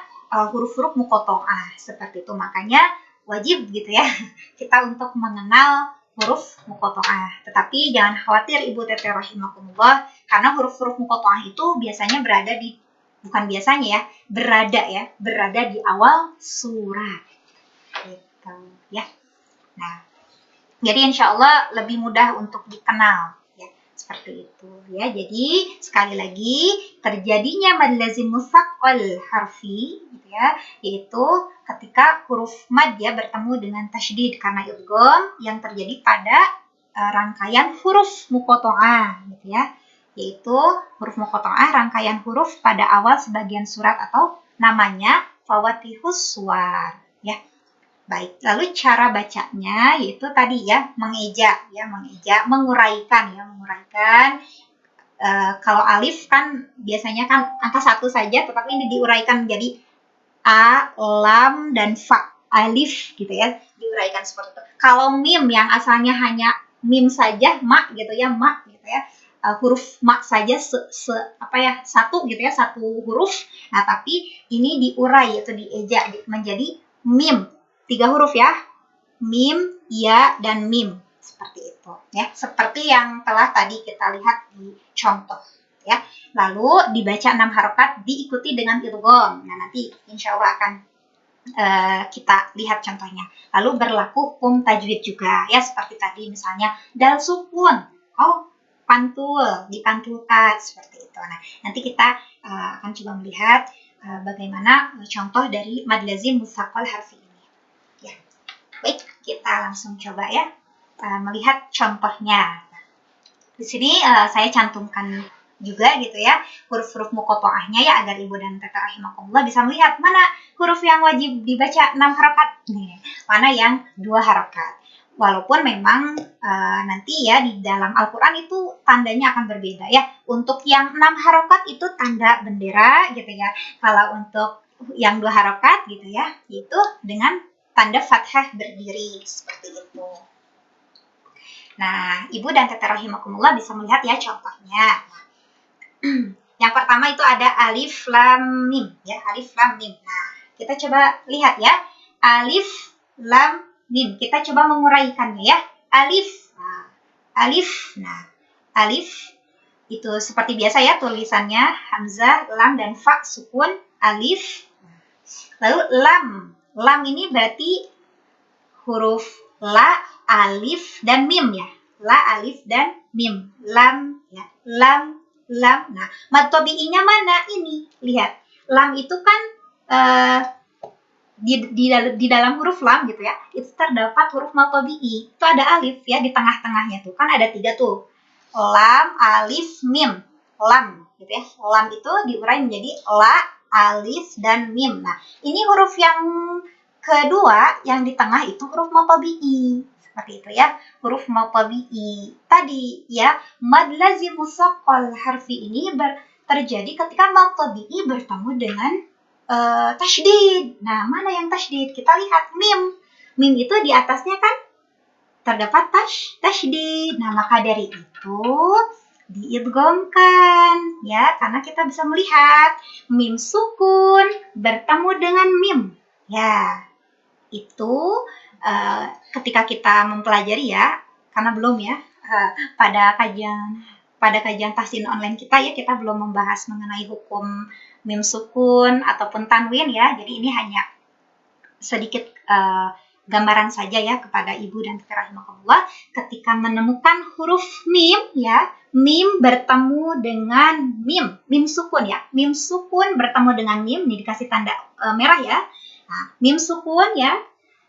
huruf-huruf muqatta'ah seperti itu. Makanya wajib gitu ya kita untuk mengenal huruf muqatta'ah. Tetapi jangan khawatir Ibu Teteh rahimakumullah, karena huruf-huruf muqatta'ah itu biasanya berada di berada di awal surat gitu ya. Nah, jadi insya Allah lebih mudah untuk dikenal ya, seperti itu ya. Jadi sekali lagi, terjadinya mad lazim mutsaqqal harfi gitu ya, yaitu ketika huruf mad ya bertemu dengan tasydid karena idgham yang terjadi pada rangkaian huruf muqatta'ah gitu ya, yaitu huruf muqatta'ah rangkaian huruf pada awal sebagian surat atau namanya fawatihus suwar ya. Baik, lalu cara bacanya yaitu tadi ya, mengeja, menguraikan. Kalau alif kan biasanya kan angka 1 saja, tetapi ini diuraikan menjadi a, lam, dan fa. Alif gitu ya, diuraikan seperti itu. Kalau mim yang asalnya hanya mim saja, mak gitu ya, huruf mak saja satu gitu ya, satu huruf. Nah, tapi ini diurai yaitu dieja menjadi mim. 3 huruf ya, mim, ya, dan mim. Seperti itu ya, seperti yang telah tadi kita lihat di contoh ya. Lalu dibaca 6 harokat diikuti dengan idgham. Nah, nanti insya Allah akan kita lihat contohnya. Lalu berlaku hukum tajwid juga ya, seperti tadi misalnya dal sukun, pantul, dipantulkan seperti itu. Nah, nanti kita akan coba melihat bagaimana contoh dari mad lazim mutsaqqal harfi. Baik, kita langsung coba ya. melihat contohnya. Di sini saya cantumkan juga gitu ya huruf-huruf muqatta'ahnya ya, agar ibu dan teteh rahimakumullah bisa melihat mana huruf yang wajib dibaca 6 harokat, mana yang 2 harokat. Walaupun memang nanti ya di dalam Al-Quran itu tandanya akan berbeda ya. Untuk yang 6 harokat itu tanda bendera gitu ya. Kalau untuk yang 2 harokat gitu ya, itu dengan tanda fathah berdiri seperti itu. Nah, ibu dan teteh rahimakumullah bisa melihat ya contohnya. Yang pertama itu ada alif lam mim ya, alif lam mim. Nah, kita coba lihat ya. Alif lam mim. Kita coba menguraikannya ya. Alif. Nah, alif. Nah, alif itu seperti biasa ya tulisannya hamzah, lam dan fa sukun, alif. Lalu lam. Lam ini berarti huruf la, alif dan mim ya. La, alif dan mim. Lam ya. Lam. Nah, mad tabi'inya mana? Ini, lihat. Lam itu kan di dalam huruf lam gitu ya, itu terdapat huruf mad tabi'i. Itu ada alif ya di tengah-tengahnya tuh. Kan ada 3 tuh. Lam, alif, mim. Lam gitu ya. Lam itu diurai menjadi la, alif, dan mim. Nah, ini huruf yang kedua yang di tengah itu huruf mad tabi'i. Seperti itu ya, huruf mad tabi'i. Tadi ya, mad lazim musaqqal harfi ini terjadi ketika mad tabi'i bertemu dengan tasydid. Nah, mana yang tasydid? Kita lihat mim. Mim itu di atasnya kan terdapat tasydid. Nah, maka dari itu diidghamkan ya, karena kita bisa melihat mim sukun bertemu dengan mim. Ya, itu ketika kita mempelajari ya, karena belum ya pada kajian tahsin online kita ya, kita belum membahas mengenai hukum mim sukun ataupun tanwin ya. Jadi ini hanya sedikit gambaran saja ya kepada ibu dan teteh rahimakumullah. Ketika menemukan huruf mim ya, mim bertemu dengan mim sukun ya, mim sukun bertemu dengan mim, ini dikasih tanda merah ya. Nah, mim sukun ya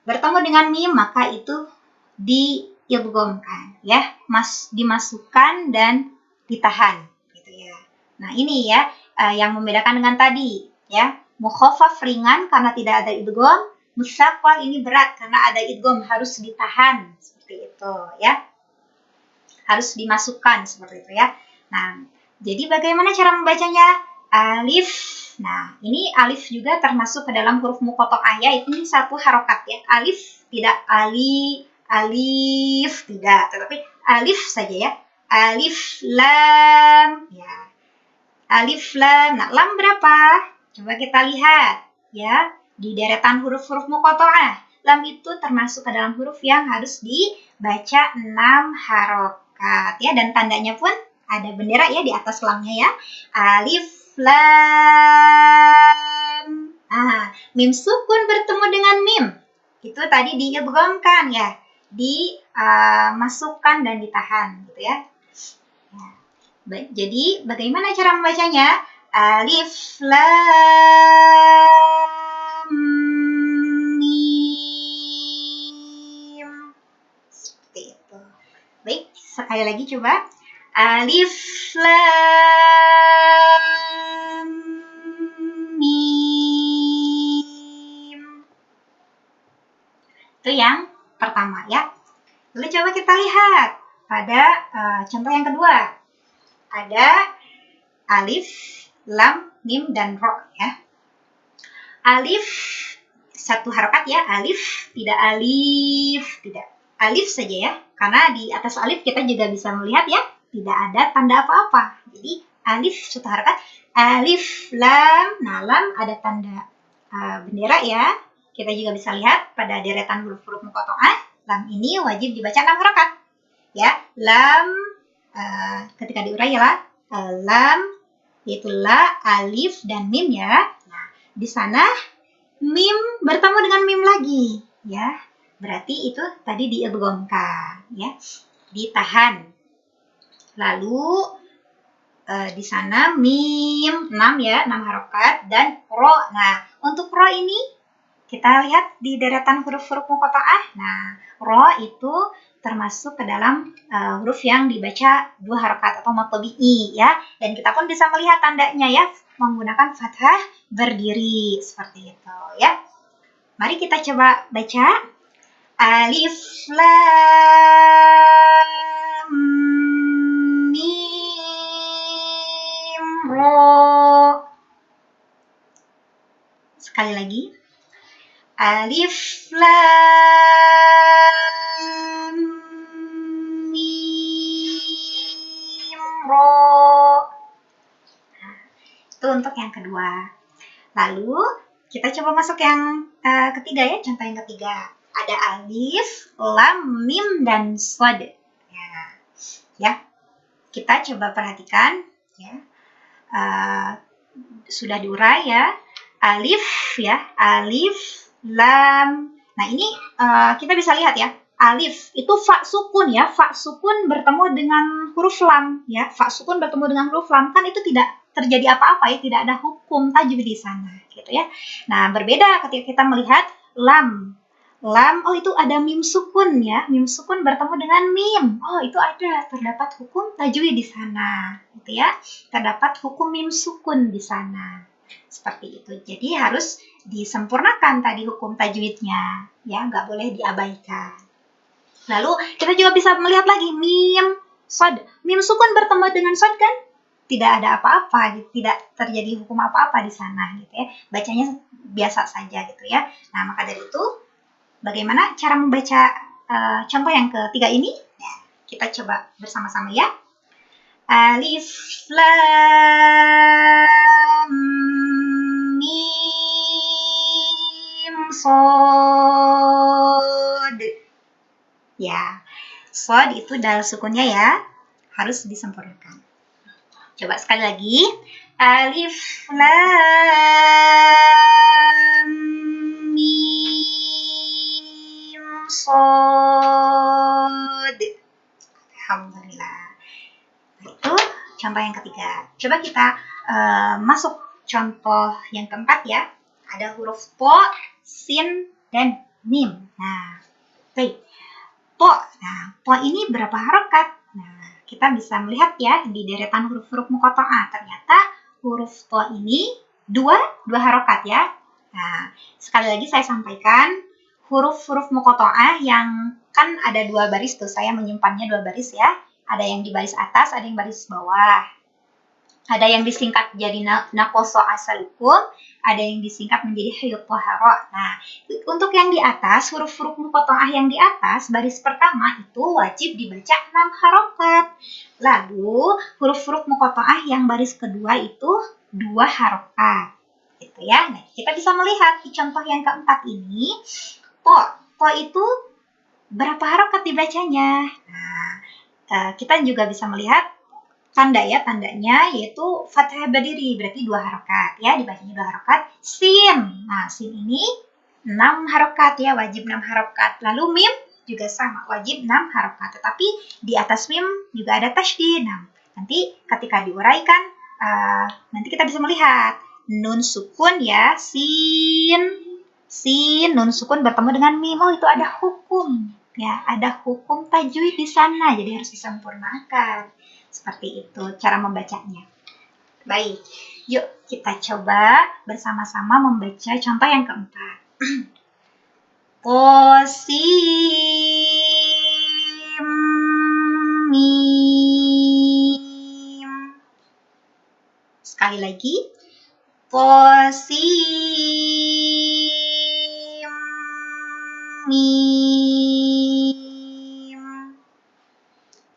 bertemu dengan mim, maka itu diidghamkan ya, dimasukkan dan ditahan gitu ya. Nah, ini ya yang membedakan dengan tadi ya. Mukhaffaf ringan karena tidak ada idgham, musyaqqal ini berat karena ada idgham, harus ditahan seperti itu ya. Harus dimasukkan seperti itu ya. Nah, jadi bagaimana cara membacanya? Alif. Nah, ini alif juga termasuk ke dalam huruf muqatta'ah ya. Ini 1 harokat ya. Alif, tidak alif tidak, tetapi alif saja ya. Alif lam ya. Alif lam. Nah, lam berapa? Coba kita lihat ya. Di deretan huruf-huruf muqatta'ah, lam itu termasuk ke dalam huruf yang harus dibaca 6 harokat ya, dan tandanya pun ada bendera ya di atas lamnya ya. Alif lam. Mim sukun bertemu dengan mim. Itu tadi diidghamkan ya. Dimasukkan dan ditahan gitu ya. Jadi bagaimana cara membacanya? Alif lam mim. Seperti itu. Baik, sekali lagi coba. Alif lam mim. Itu yang pertama ya. Lalu coba kita lihat pada contoh yang kedua. Ada alif, lam, mim, dan ro ya. Alif 1 harokat ya, alif, tidak alif, tidak. Alif saja ya, karena di atas alif kita juga bisa melihat ya, tidak ada tanda apa-apa. Jadi alif 1 harokat, alif, lam. Nah, lam ada tanda bendera ya. Kita juga bisa lihat pada deretan huruf-huruf muqatta'ah, lam ini wajib dibaca 6 harokat. Ya, lam ketika diurai ya, lam yaitu la, alif, dan mim ya. Nah, di sana mim bertemu dengan mim lagi ya. Berarti itu tadi diidghamkan ya, ditahan. Lalu di sana mim 6 ya, 6 harokat, dan ro. Nah, untuk ro ini kita lihat di deretan huruf-huruf muqatta'ah. Nah, ro itu termasuk ke dalam huruf yang dibaca 2 harokat atau matobi'i ya. Dan kita pun bisa melihat tandanya ya menggunakan fathah berdiri seperti itu ya. Mari kita coba baca alif lam mim ro. Sekali lagi. Alif lam mim ro. Itu untuk yang kedua. Lalu kita coba masuk yang ketiga ya, contoh yang ketiga. Ada alif, lam, mim, dan shad. Ya, kita coba perhatikan ya. Sudah diurai ya. Alif ya, alif, lam. Nah ini kita bisa lihat ya. Alif itu fa sukun ya, fa sukun bertemu dengan huruf lam ya, fa sukun bertemu dengan huruf lam, kan itu tidak terjadi apa-apa ya, tidak ada hukum tajwid di sana gitu ya. Nah berbeda ketika kita melihat lam, oh itu ada mim sukun ya, mim sukun bertemu dengan mim, oh itu ada, terdapat hukum tajwid di sana gitu ya, terdapat hukum mim sukun di sana. Seperti itu. Jadi harus disempurnakan tadi hukum tajwidnya ya, nggak boleh diabaikan. Lalu kita juga bisa melihat lagi mim, shad. Mim sukun bertemu dengan shad kan? Tidak ada apa-apa, gitu. Tidak terjadi hukum apa-apa di sana gitu ya. Bacanya biasa saja gitu ya. Nah, maka dari itu bagaimana cara membaca contoh yang ketiga ini? Ya, kita coba bersama-sama ya. Alif lam mim shad. Ya, shad itu dal sukunnya ya, harus disempurnakan. Coba sekali lagi. Alif lam mim shad. Alhamdulillah. Itu contoh yang ketiga. Coba kita masuk contoh yang keempat ya. Ada huruf po, sin, dan mim. Nah, baik. Po. Nah, po ini berapa harokat? Nah, kita bisa melihat ya di deretan huruf-huruf muqatta'ah. Ternyata huruf po ini dua harokat ya. Nah, sekali lagi saya sampaikan huruf-huruf muqatta'ah yang kan ada 2 baris tuh. Saya menyimpannya 2 baris ya. Ada yang di baris atas, ada yang baris bawah. Ada yang disingkat jadi naqoso asalukum, ada yang disingkat menjadi hayut toharo. Nah, untuk yang di atas, huruf-huruf muqatta'ah yang di atas, baris pertama itu wajib dibaca 6 harokat. Lalu, huruf-huruf muqatta'ah yang baris kedua itu 2 harokat. Gitu ya. Nah, kita bisa melihat di contoh yang keempat ini, po itu berapa harokat dibacanya? Nah, kita juga bisa melihat tandanya yaitu fathah berdiri, berarti 2 harokat ya, dibacanya 2 harokat. Sin, nah sin ini 6 harokat ya, wajib 6 harokat. Lalu mim juga sama, wajib 6 harokat. Tetapi di atas mim juga ada tasydid. Nah, nanti ketika diuraikan, nanti kita bisa melihat nun sukun ya, sin, nun sukun bertemu dengan mim, oh itu ada hukum ya, ada hukum tajwid di sana, jadi harus disempurnakan. Seperti itu cara membacanya. Baik, yuk kita coba bersama-sama membaca contoh yang keempat. Qasim mim. Sekali lagi. Qasim mim.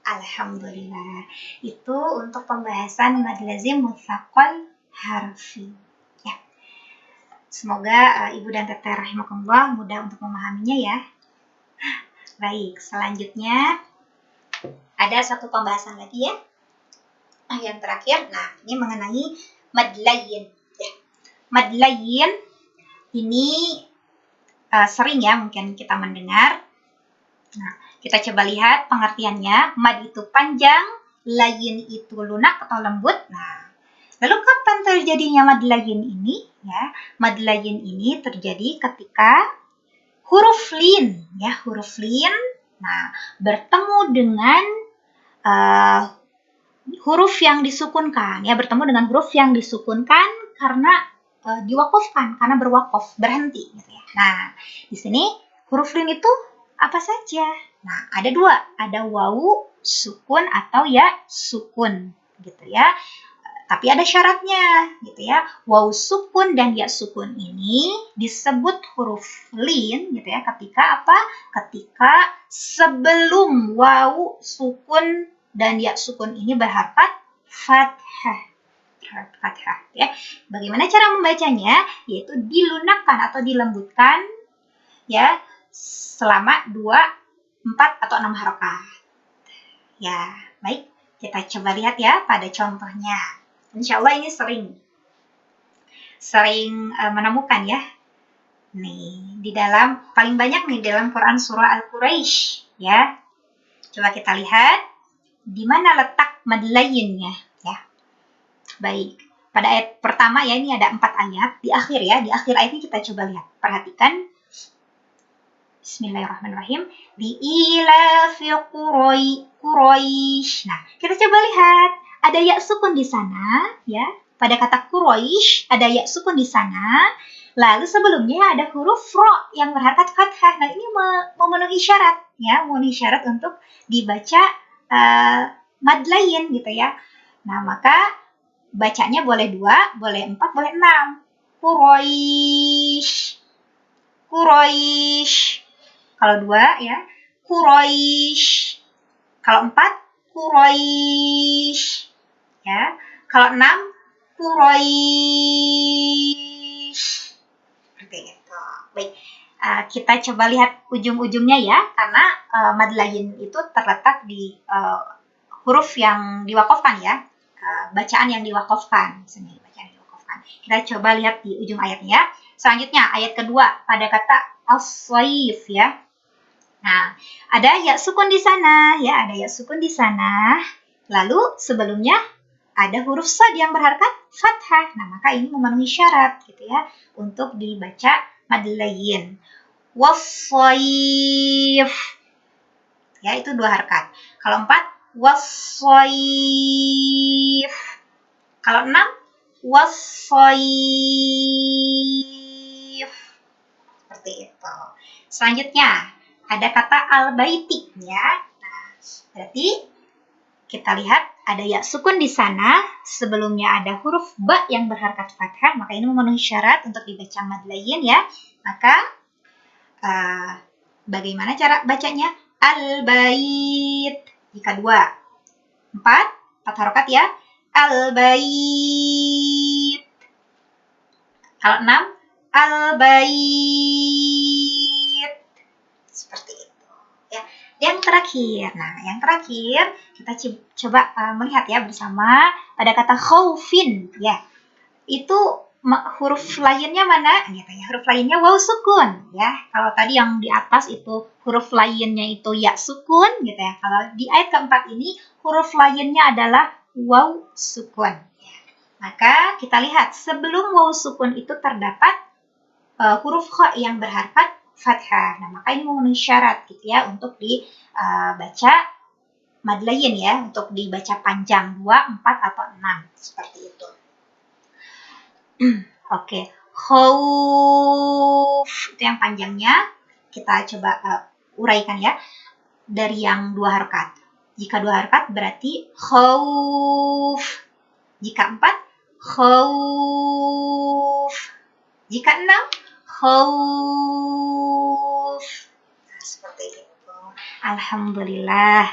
Alhamdulillah. Itu untuk pembahasan mad lazim mutsaqal harfi. Ya. Semoga Ibu dan Teteh rahimakumullah mudah untuk memahaminya ya. Baik, selanjutnya ada satu pembahasan lagi ya. Yang terakhir, nah ini mengenai mad layyin. Ya. Mad layyin ini sering ya mungkin kita mendengar. Nah, kita coba lihat pengertiannya. Mad itu panjang, layyin itu lunak atau lembut. Nah, lalu kapan terjadinya mad layyin ini? Ya, mad layyin ini terjadi ketika huruf lin, ya huruf lin. Nah, bertemu dengan huruf yang disukunkan, ya, bertemu dengan huruf yang disukunkan karena diwakofkan, karena berwakof, berhenti, gitu ya. Nah, di sini huruf lin itu apa saja? Nah, ada dua, ada wawu sukun atau ya sukun, gitu ya. Tapi ada syaratnya, gitu ya. Wawu sukun dan ya sukun ini disebut huruf lin, gitu ya. Ketika apa? Ketika sebelum wawu sukun dan ya sukun ini berharkat fathah. Fathah, ya. Bagaimana cara membacanya? Yaitu dilunakkan atau dilembutkan, ya, selama 2, 4 atau 6 harokat. Ya, baik. Kita coba lihat ya pada contohnya. Insya Allah ini sering menemukan ya. Nih, di dalam paling banyak nih dalam Quran surah Al-Quraisy, ya. Coba kita lihat di mana letak mad lainnya, ya. Baik. Pada ayat pertama ya, ini ada 4 ayat. Di akhir ya, di akhir ayat ini kita coba lihat. Perhatikan. Bismillahirrahmanirrahim. Di ilafi Quraisy. Nah, kita coba lihat. Ada ya sukun di sana, ya. Pada kata Quraisy ada ya sukun di sana. Lalu sebelumnya ada huruf ro yang berharkat fathah. Nah, ini memenuhi syarat, ya, memenuhi syarat untuk dibaca mad lain, gitu ya. Nah, maka bacanya boleh 2, boleh 4, boleh 6. Quraisy. Quraisy. Kalau 2 ya, Quraisy. Kalau 4, Quraisy. Ya. Kalau 6, Quraisy. Seperti itu. Baik. Kita coba lihat ujung-ujungnya ya, karena mad lain itu terletak di huruf yang diwakofkan ya. Bacaan yang diwakofkan. Bacaan yang diwakofkan. Kita coba lihat di ujung ayatnya. Selanjutnya, ayat kedua pada kata as-saif ya. Nah, ada ya sukun di sana, ya, ada ya sukun di sana. Lalu sebelumnya ada huruf sad yang berharkat fathah. Nah, maka ini memenuhi syarat, gitu ya, untuk dibaca mad lain. Was-saif. Ya, itu 2 harkat. Kalau 4, was-saif. Kalau 6, was-saif. Seperti itu. Selanjutnya, ada kata al-baiti, ya. Nah, berarti kita lihat ada ya sukun di sana, sebelumnya ada huruf ba yang berharkat fathah, maka ini memenuhi syarat untuk dibaca mad lain ya. Maka bagaimana cara bacanya? Al-bait. Jika 2, 4 harokat ya. Al-bait. Kalau 6, al-bait. Seperti itu. Ya. Yang terakhir. Nah, yang terakhir kita coba melihat ya bersama pada kata khaufin ya. Itu huruf lainnya mana? Gitu ya. Huruf lainnya waw sukun ya. Kalau tadi yang di atas itu huruf lainnya itu ya sukun gitu ya. Kalau di ayat keempat ini huruf lainnya adalah waw sukun. Maka kita lihat sebelum waw sukun itu terdapat huruf kha yang berharkat fathah. Nah, maka ini memenuhi syarat gitu ya untuk dibaca mad lain ya, untuk dibaca panjang 2, 4 atau 6 seperti itu. Oke, khauf itu yang panjangnya. Kita coba uraikan ya. Dari yang 2 harokat. Jika 2 harokat berarti khauf. Jika 4, khauf. Jika 6, khauf. Nah, seperti itu. Alhamdulillah.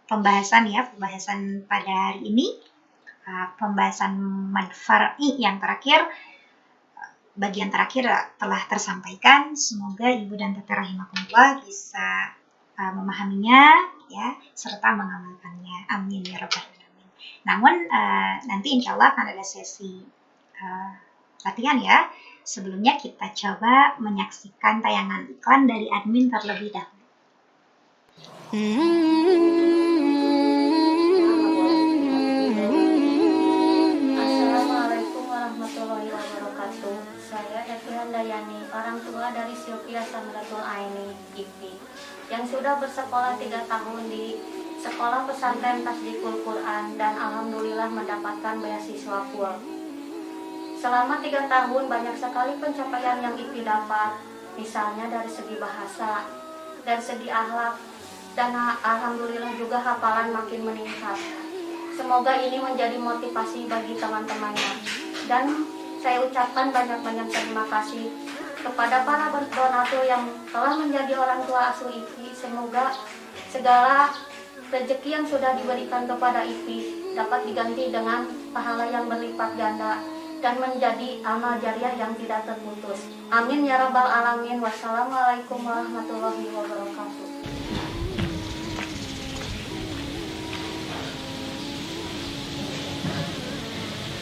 Pembahasan pada hari ini. Pembahasan mad far'i yang terakhir, bagian terakhir telah tersampaikan. Semoga Ibu dan Teteh rahimakumullah bisa memahaminya ya, serta mengamalkannya. Amin ya rabbal alamin. Namun nanti insya Allah akan ada sesi latihan ya. Sebelumnya kita coba menyaksikan tayangan iklan dari admin terlebih dahulu. Saya Evi Handayani, orang tua dari Sylvia Samratul Aini Gifti. yang sudah bersekolah 3 tahun di Sekolah Pesantren Tasdikul Quran dan alhamdulillah mendapatkan beasiswa full. Selama 3 tahun banyak sekali pencapaian yang IPI dapat, misalnya dari segi bahasa, dari segi akhlak, dan alhamdulillah juga hafalan makin meningkat. Semoga ini menjadi motivasi bagi teman-temannya. Dan saya ucapkan banyak-banyak terima kasih kepada para donatur yang telah menjadi orang tua asuh IPI. Semoga segala rezeki yang sudah diberikan kepada IPI dapat diganti dengan pahala yang berlipat ganda dan menjadi amal jariah yang tidak terputus. Amin ya rabbal alamin. Wassalamualaikum warahmatullahi wabarakatuh.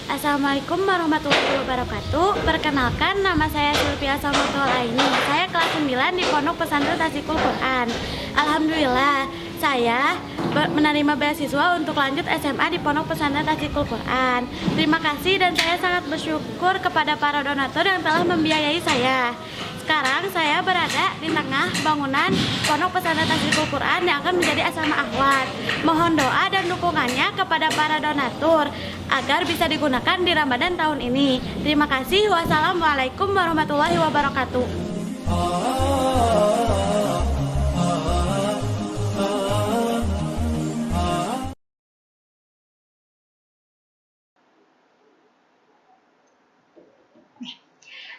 Assalamualaikum warahmatullahi wabarakatuh. Perkenalkan, nama saya Sylvia Samuel Aini. Saya kelas 9 di Pondok Pesantren Tasdikul Quran. Alhamdulillah, saya menerima beasiswa untuk lanjut SMA di Pondok Pesantren Tasdikul Quran. Terima kasih dan saya sangat bersyukur kepada para donatur yang telah membiayai saya. Sekarang saya berada di tengah bangunan Pondok Pesantren Tasdikul Quran yang akan menjadi asrama akhwat. Mohon doa dan dukungannya kepada para donatur agar bisa digunakan di Ramadan tahun ini. Terima kasih. Wassalamualaikum warahmatullahi wabarakatuh.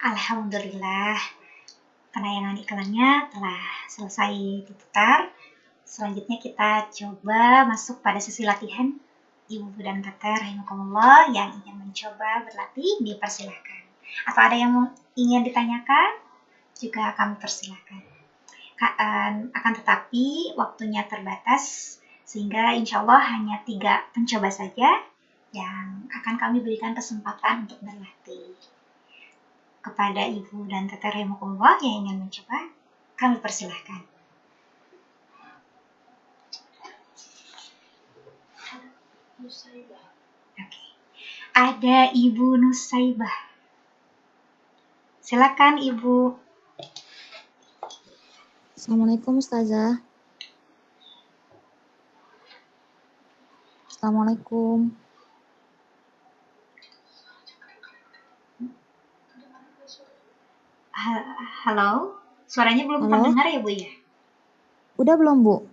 Alhamdulillah, penayangan iklannya telah selesai diputar. Selanjutnya kita coba masuk pada sesi latihan. Ibu dan Teteh rahimakumullah yang ingin mencoba berlatih dipersilahkan. Atau ada yang ingin ditanyakan juga kami persilahkan. Akan tetapi waktunya terbatas sehingga insya Allah hanya 3 pencoba saja yang akan kami berikan kesempatan untuk berlatih. Kepada Ibu dan Teteh rahimakumullah yang ingin mencoba, kami persilahkan. Oke. Ada Ibu Nusaibah. Silakan Ibu. Assalamualaikum Ustazah. Assalamualaikum. Halo, suaranya belum terdengar ya Bu ya? Udah belum Bu?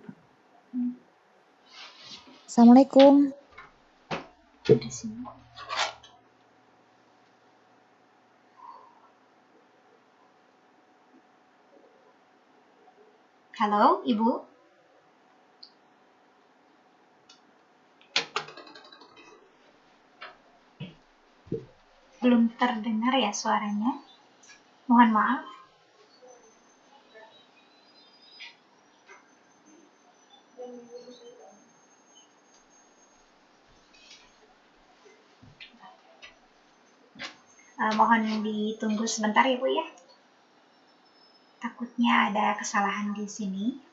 Assalamualaikum. Halo Ibu. Belum terdengar ya suaranya. Mohon maaf. Mohon ditunggu sebentar ya Bu ya. Takutnya ada kesalahan di sini.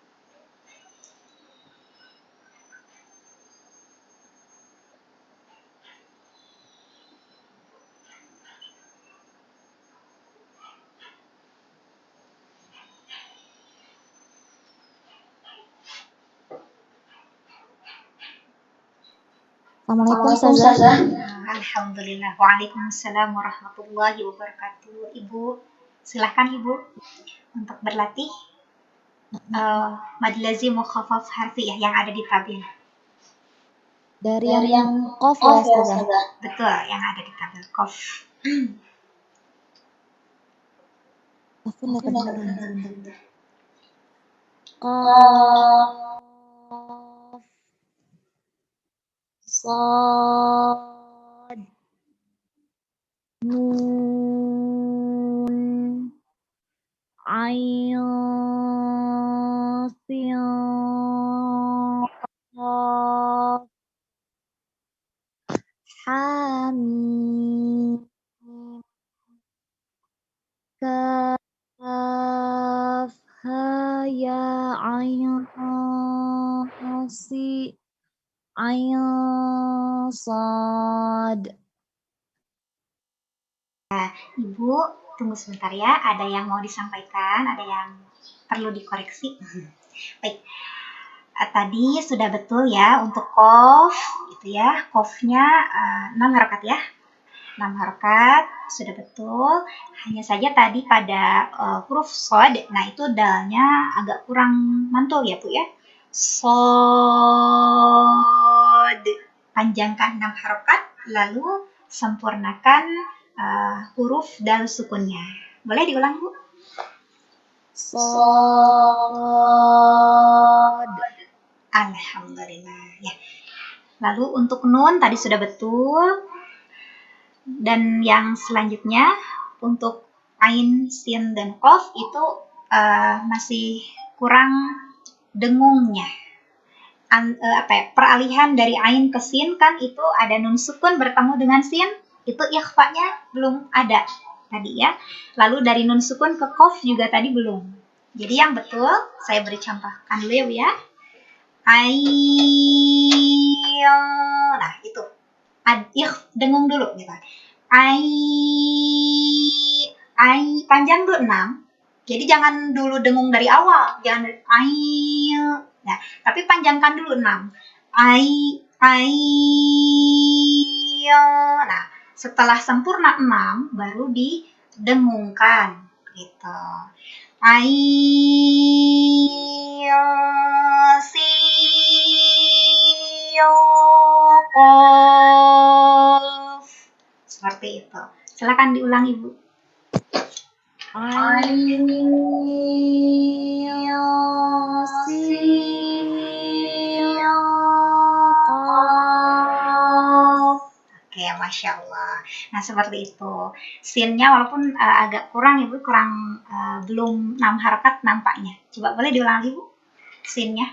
Assalamualaikum Ustazah. Alhamdulillah. Waalaikumsalam warahmatullahi wabarakatuh. Ibu, silahkan Ibu untuk berlatih mad lazim mukhafaf harfi ya yang ada di tabel. Dari yang qaf ya Ustazah. Betul, yang ada di tabel qaf. Aku nggak kedengeran sebentar. Qaf, Shad, Nun, Ain, Sin, Qaf, Hamim, Kaf, Ha, Ya, Ain, Si, Ain, Sad. Ibu, tunggu sebentar ya. Ada yang mau disampaikan, ada yang perlu dikoreksi. Baik. Tadi sudah betul ya untuk qaf itu ya. Qafnya 6 harokat ya. 6 harokat sudah betul. Hanya saja tadi pada huruf shad, nah itu dalnya agak kurang mantul ya Bu ya. Shad. Panjangkan 6 harokat lalu sempurnakan huruf dal sukunnya. Boleh diulang Bu? Sod. Alhamdulillah ya. Lalu untuk nun tadi sudah betul. Dan yang selanjutnya untuk ain, sin, dan qaf itu masih kurang dengungnya. Peralihan dari ain ke sin kan itu ada nun sukun bertemu dengan sin, itu ikhfanya belum ada tadi ya. Lalu dari nun sukun ke qaf juga tadi belum. Jadi yang betul saya beri contohkan dulu ya Bu ya. Nah itu dengung dulu gitu. Panjang dulu 6. Jadi jangan dulu dengung dari awal, jangan nah, tapi panjangkan dulu 6. Nah, setelah sempurna 6 baru didengungkan gitu. Seperti itu. Silakan diulang Ibu. Oke, Masya Allah. Nah, seperti itu. Sinnya walaupun agak kurang Ibu, belum 6 harokat nampaknya. Coba boleh diulang Ibu sinnya.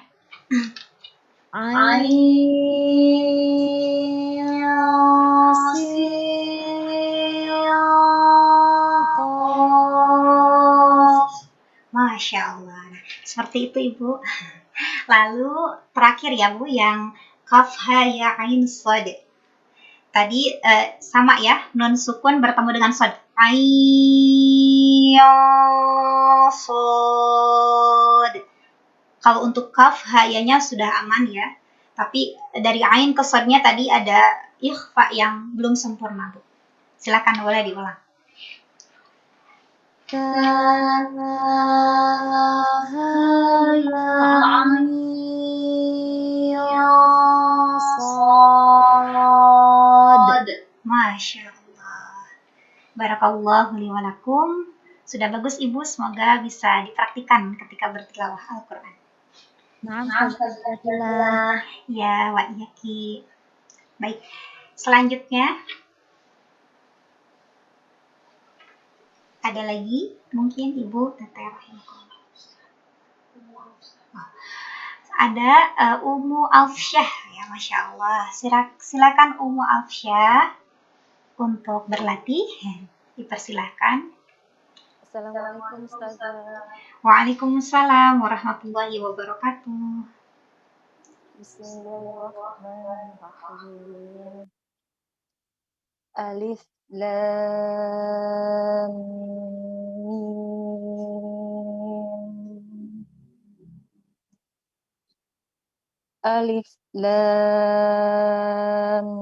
Masya Allah. Nah, seperti itu Ibu. Lalu terakhir ya Bu, yang qaf ha ya ain shad. Tadi sama ya, nun sukun bertemu dengan shad. Shad. Kalau untuk qaf ha-nya sudah aman ya. Tapi dari ain ke shadnya tadi ada ikhfa yang belum sempurna Bu. Silakan boleh diulang. Masya Allah. Barakallahu li wa lakum. Sudah bagus Ibu, semoga bisa dipraktikkan ketika bertilawah Al-Quran. Naam, Ustazah. Ya, wa iyaki. Baik, selanjutnya ada lagi mungkin Ibu Teteh rahimahullah. Ada Ummu Alfsyah ya, Masya Allah. Silakan Ummu Alfsyah untuk berlatih. Dipersilahkan. Assalamualaikum Ustazah. Waalaikumsalam warahmatullahi wabarakatuh. Bismillahirrahmanirrahim. Alif Lam Mim. Alif Lam Mim.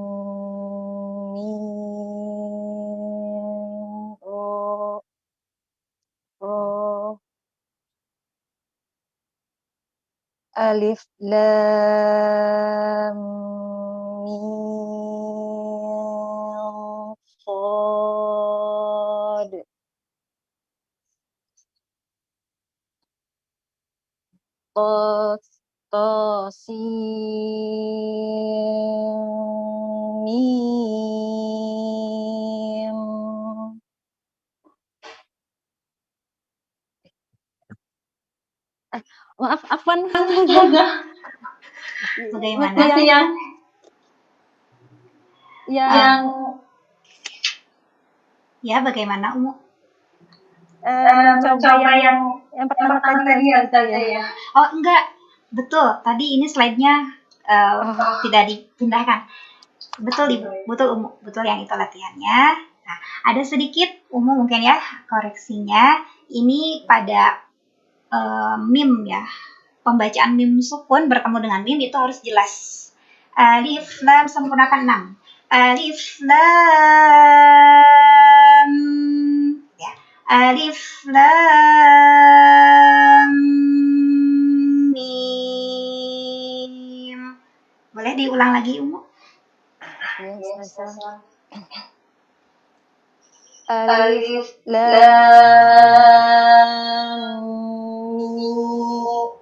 Alif Lam Mim Shad. Mim. Maaf, afwan. Bagaimana? Yang Ya, bagaimana Ummu? mencoba yang pertama tadi ya Ustazah ya. Oh, enggak. Betul. Tadi ini slide-nya tidak dipindahkan. Betul Ibu, betul Ummu, betul yang itu latihannya. Nah, ada sedikit Ummu mungkin ya koreksinya. Ini pada mim ya. Pembacaan mim sukun bertemu dengan mim itu harus jelas. Alif lam sempurnakan 6. Alif lam ya. Alif lam mim. Boleh diulang lagi, Umu? Ya, Ustazah. Alif Lam Mim.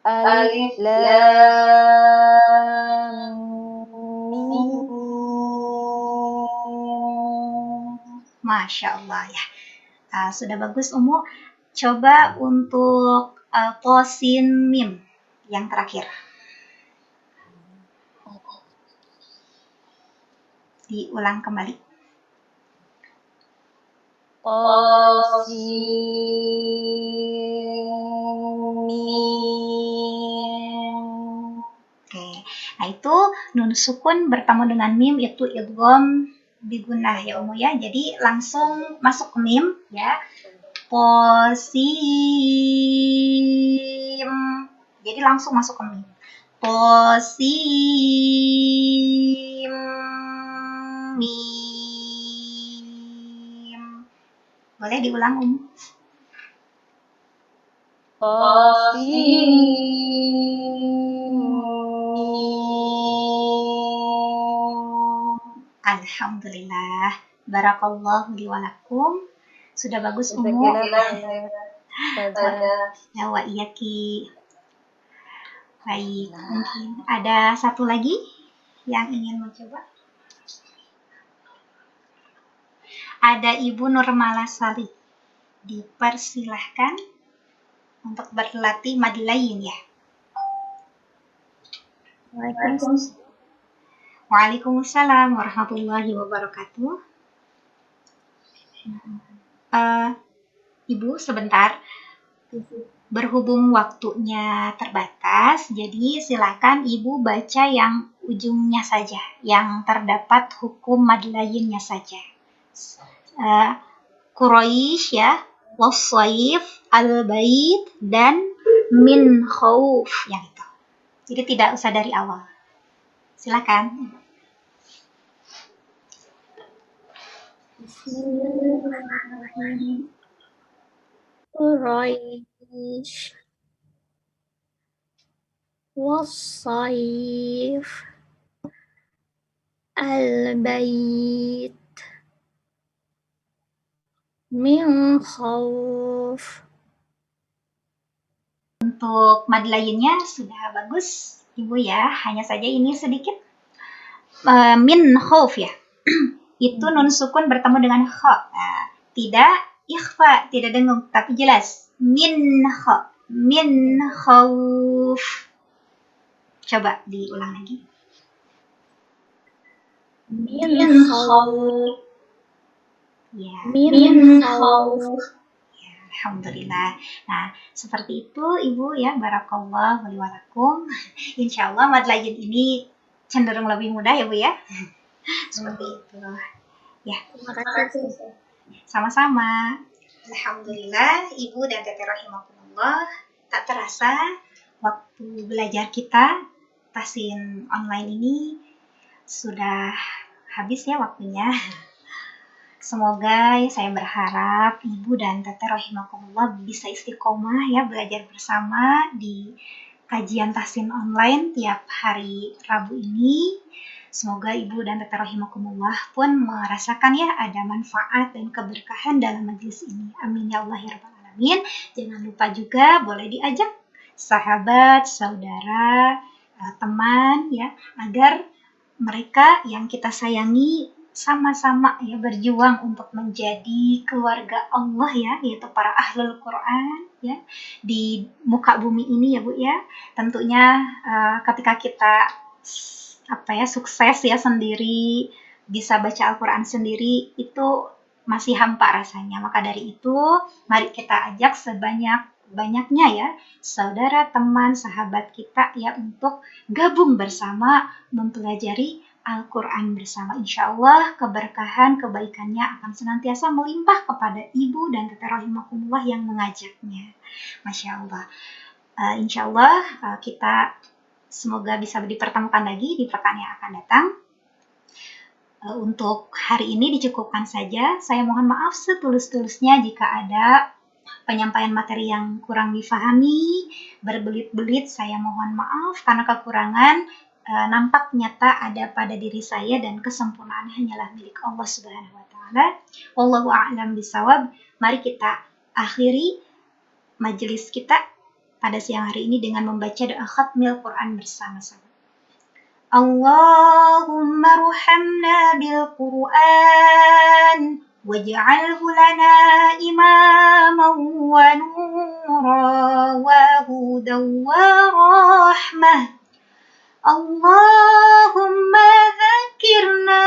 Alif Lam Mim. Masya Allah ya. Sudah bagus, Umu. Coba untuk tosin mim yang terakhir. Diulang kembali. Qasim. Oke. Nah, itu nun sukun bertemu dengan mim itu idgham bigunah ya, Umu ya. Jadi langsung masuk ke mim ya. Qasim. Jadi langsung masuk ke mim. Qasim mim. Boleh diulang, Alhamdulillah. Barakallahu li wa lakum. Sudah bagus, Umu. Ya, wa iyaki. Baik, mungkin ada satu lagi yang ingin mencoba. Ada Ibu Nurmala Salih. Dipersilahkan untuk berlatih mad lain ya. Waalaikumsalam warahmatullahi wabarakatuh. Ibu sebentar. Berhubung waktunya terbatas, jadi silakan Ibu baca yang ujungnya saja, yang terdapat hukum mad lainnya saja. Quraisy ya, wassaif, al-bait, dan min khauf yang itu. Jadi tidak usah dari awal. Silakan. Bismillahirrahmanirrahim. Quraisy wassaif al-bait min khauf. Untuk mad lainnya sudah bagus, Ibu ya. Hanya saja ini sedikit min khauf ya. Itu nun sukun bertemu dengan kha. Tidak ikhfa, tidak dengung, tapi jelas. Min khauf. Coba diulang lagi. Min khauf. Ya. Min khauf. Ya, alhamdulillah. Nah, seperti itu Ibu ya, barakallahu li wa lakum. Insyaallah mad lain ini cenderung lebih mudah ya Bu ya. Seperti itu. Ya, Terima kasih. sama-sama. Alhamdulillah, Ibu dan Teteh rahimakumullah, tak terasa waktu belajar kita tasin online ini sudah habis ya waktunya. Semoga saya berharap Ibu dan Teteh rahimakumullah bisa istiqomah ya belajar bersama di kajian tasin online tiap hari Rabu ini. Semoga Ibu dan Teteh rahimakumullah pun merasakan ya ada manfaat dan keberkahan dalam majelis ini. Amin ya Allah ya Rabbal Alamin. Jangan lupa juga boleh diajak sahabat, saudara, teman ya, agar mereka yang kita sayangi sama-sama ya berjuang untuk menjadi keluarga Allah ya, yaitu para ahlul Quran ya di muka bumi ini ya Bu ya. Tentunya ketika kita sukses ya sendiri, bisa baca Al-Quran sendiri, itu masih hampa rasanya. Maka dari itu, mari kita ajak sebanyak-banyaknya ya, saudara, teman, sahabat kita ya, untuk gabung bersama mempelajari Al-Quran bersama. Insya Allah keberkahan, kebaikannya akan senantiasa melimpah kepada ibu dan teteh rahimakumullah yang mengajaknya. Masya Allah. Insya Allah kita semoga bisa dipertemukan lagi di pekan yang akan datang. Untuk hari ini dicukupkan saja. Saya mohon maaf setulus-tulusnya jika ada penyampaian materi yang kurang difahami, berbelit-belit, saya mohon maaf karena kekurangan nampak nyata ada pada diri saya dan kesempurnaan hanyalah milik Allah Subhanahu wa taala. Wallahu a'lam bishawab. Mari kita akhiri majelis kita pada siang hari ini dengan membaca doa khatmil Quran bersama-sama. Allahumma ruhamna bil Quran waj'alhu lana imaman wa nura wa hudan wa rahmah. Allahumma dzakirna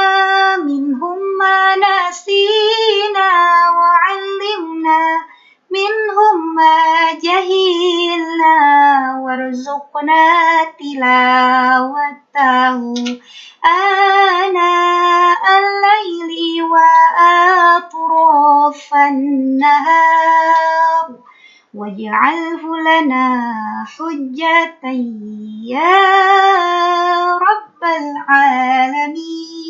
minhum ma nasina wa 'allimna minhum ma jahilna warzuqna tilawatahu ana al-laili wa atrafan nahar waj'alhu lana hujjatan ya rabbal alamin.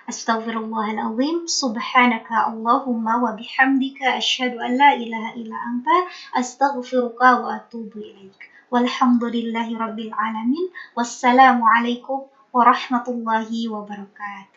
Astaghfirullahaladzim. Subhanaka Allahumma wa bihamdika asyhadu an la ilaha illa anta astaghfiruka wa atubu ilaik. Walhamdulillahi rabbil alamin. Wassalamualaikum warahmatullahi wabarakatuh.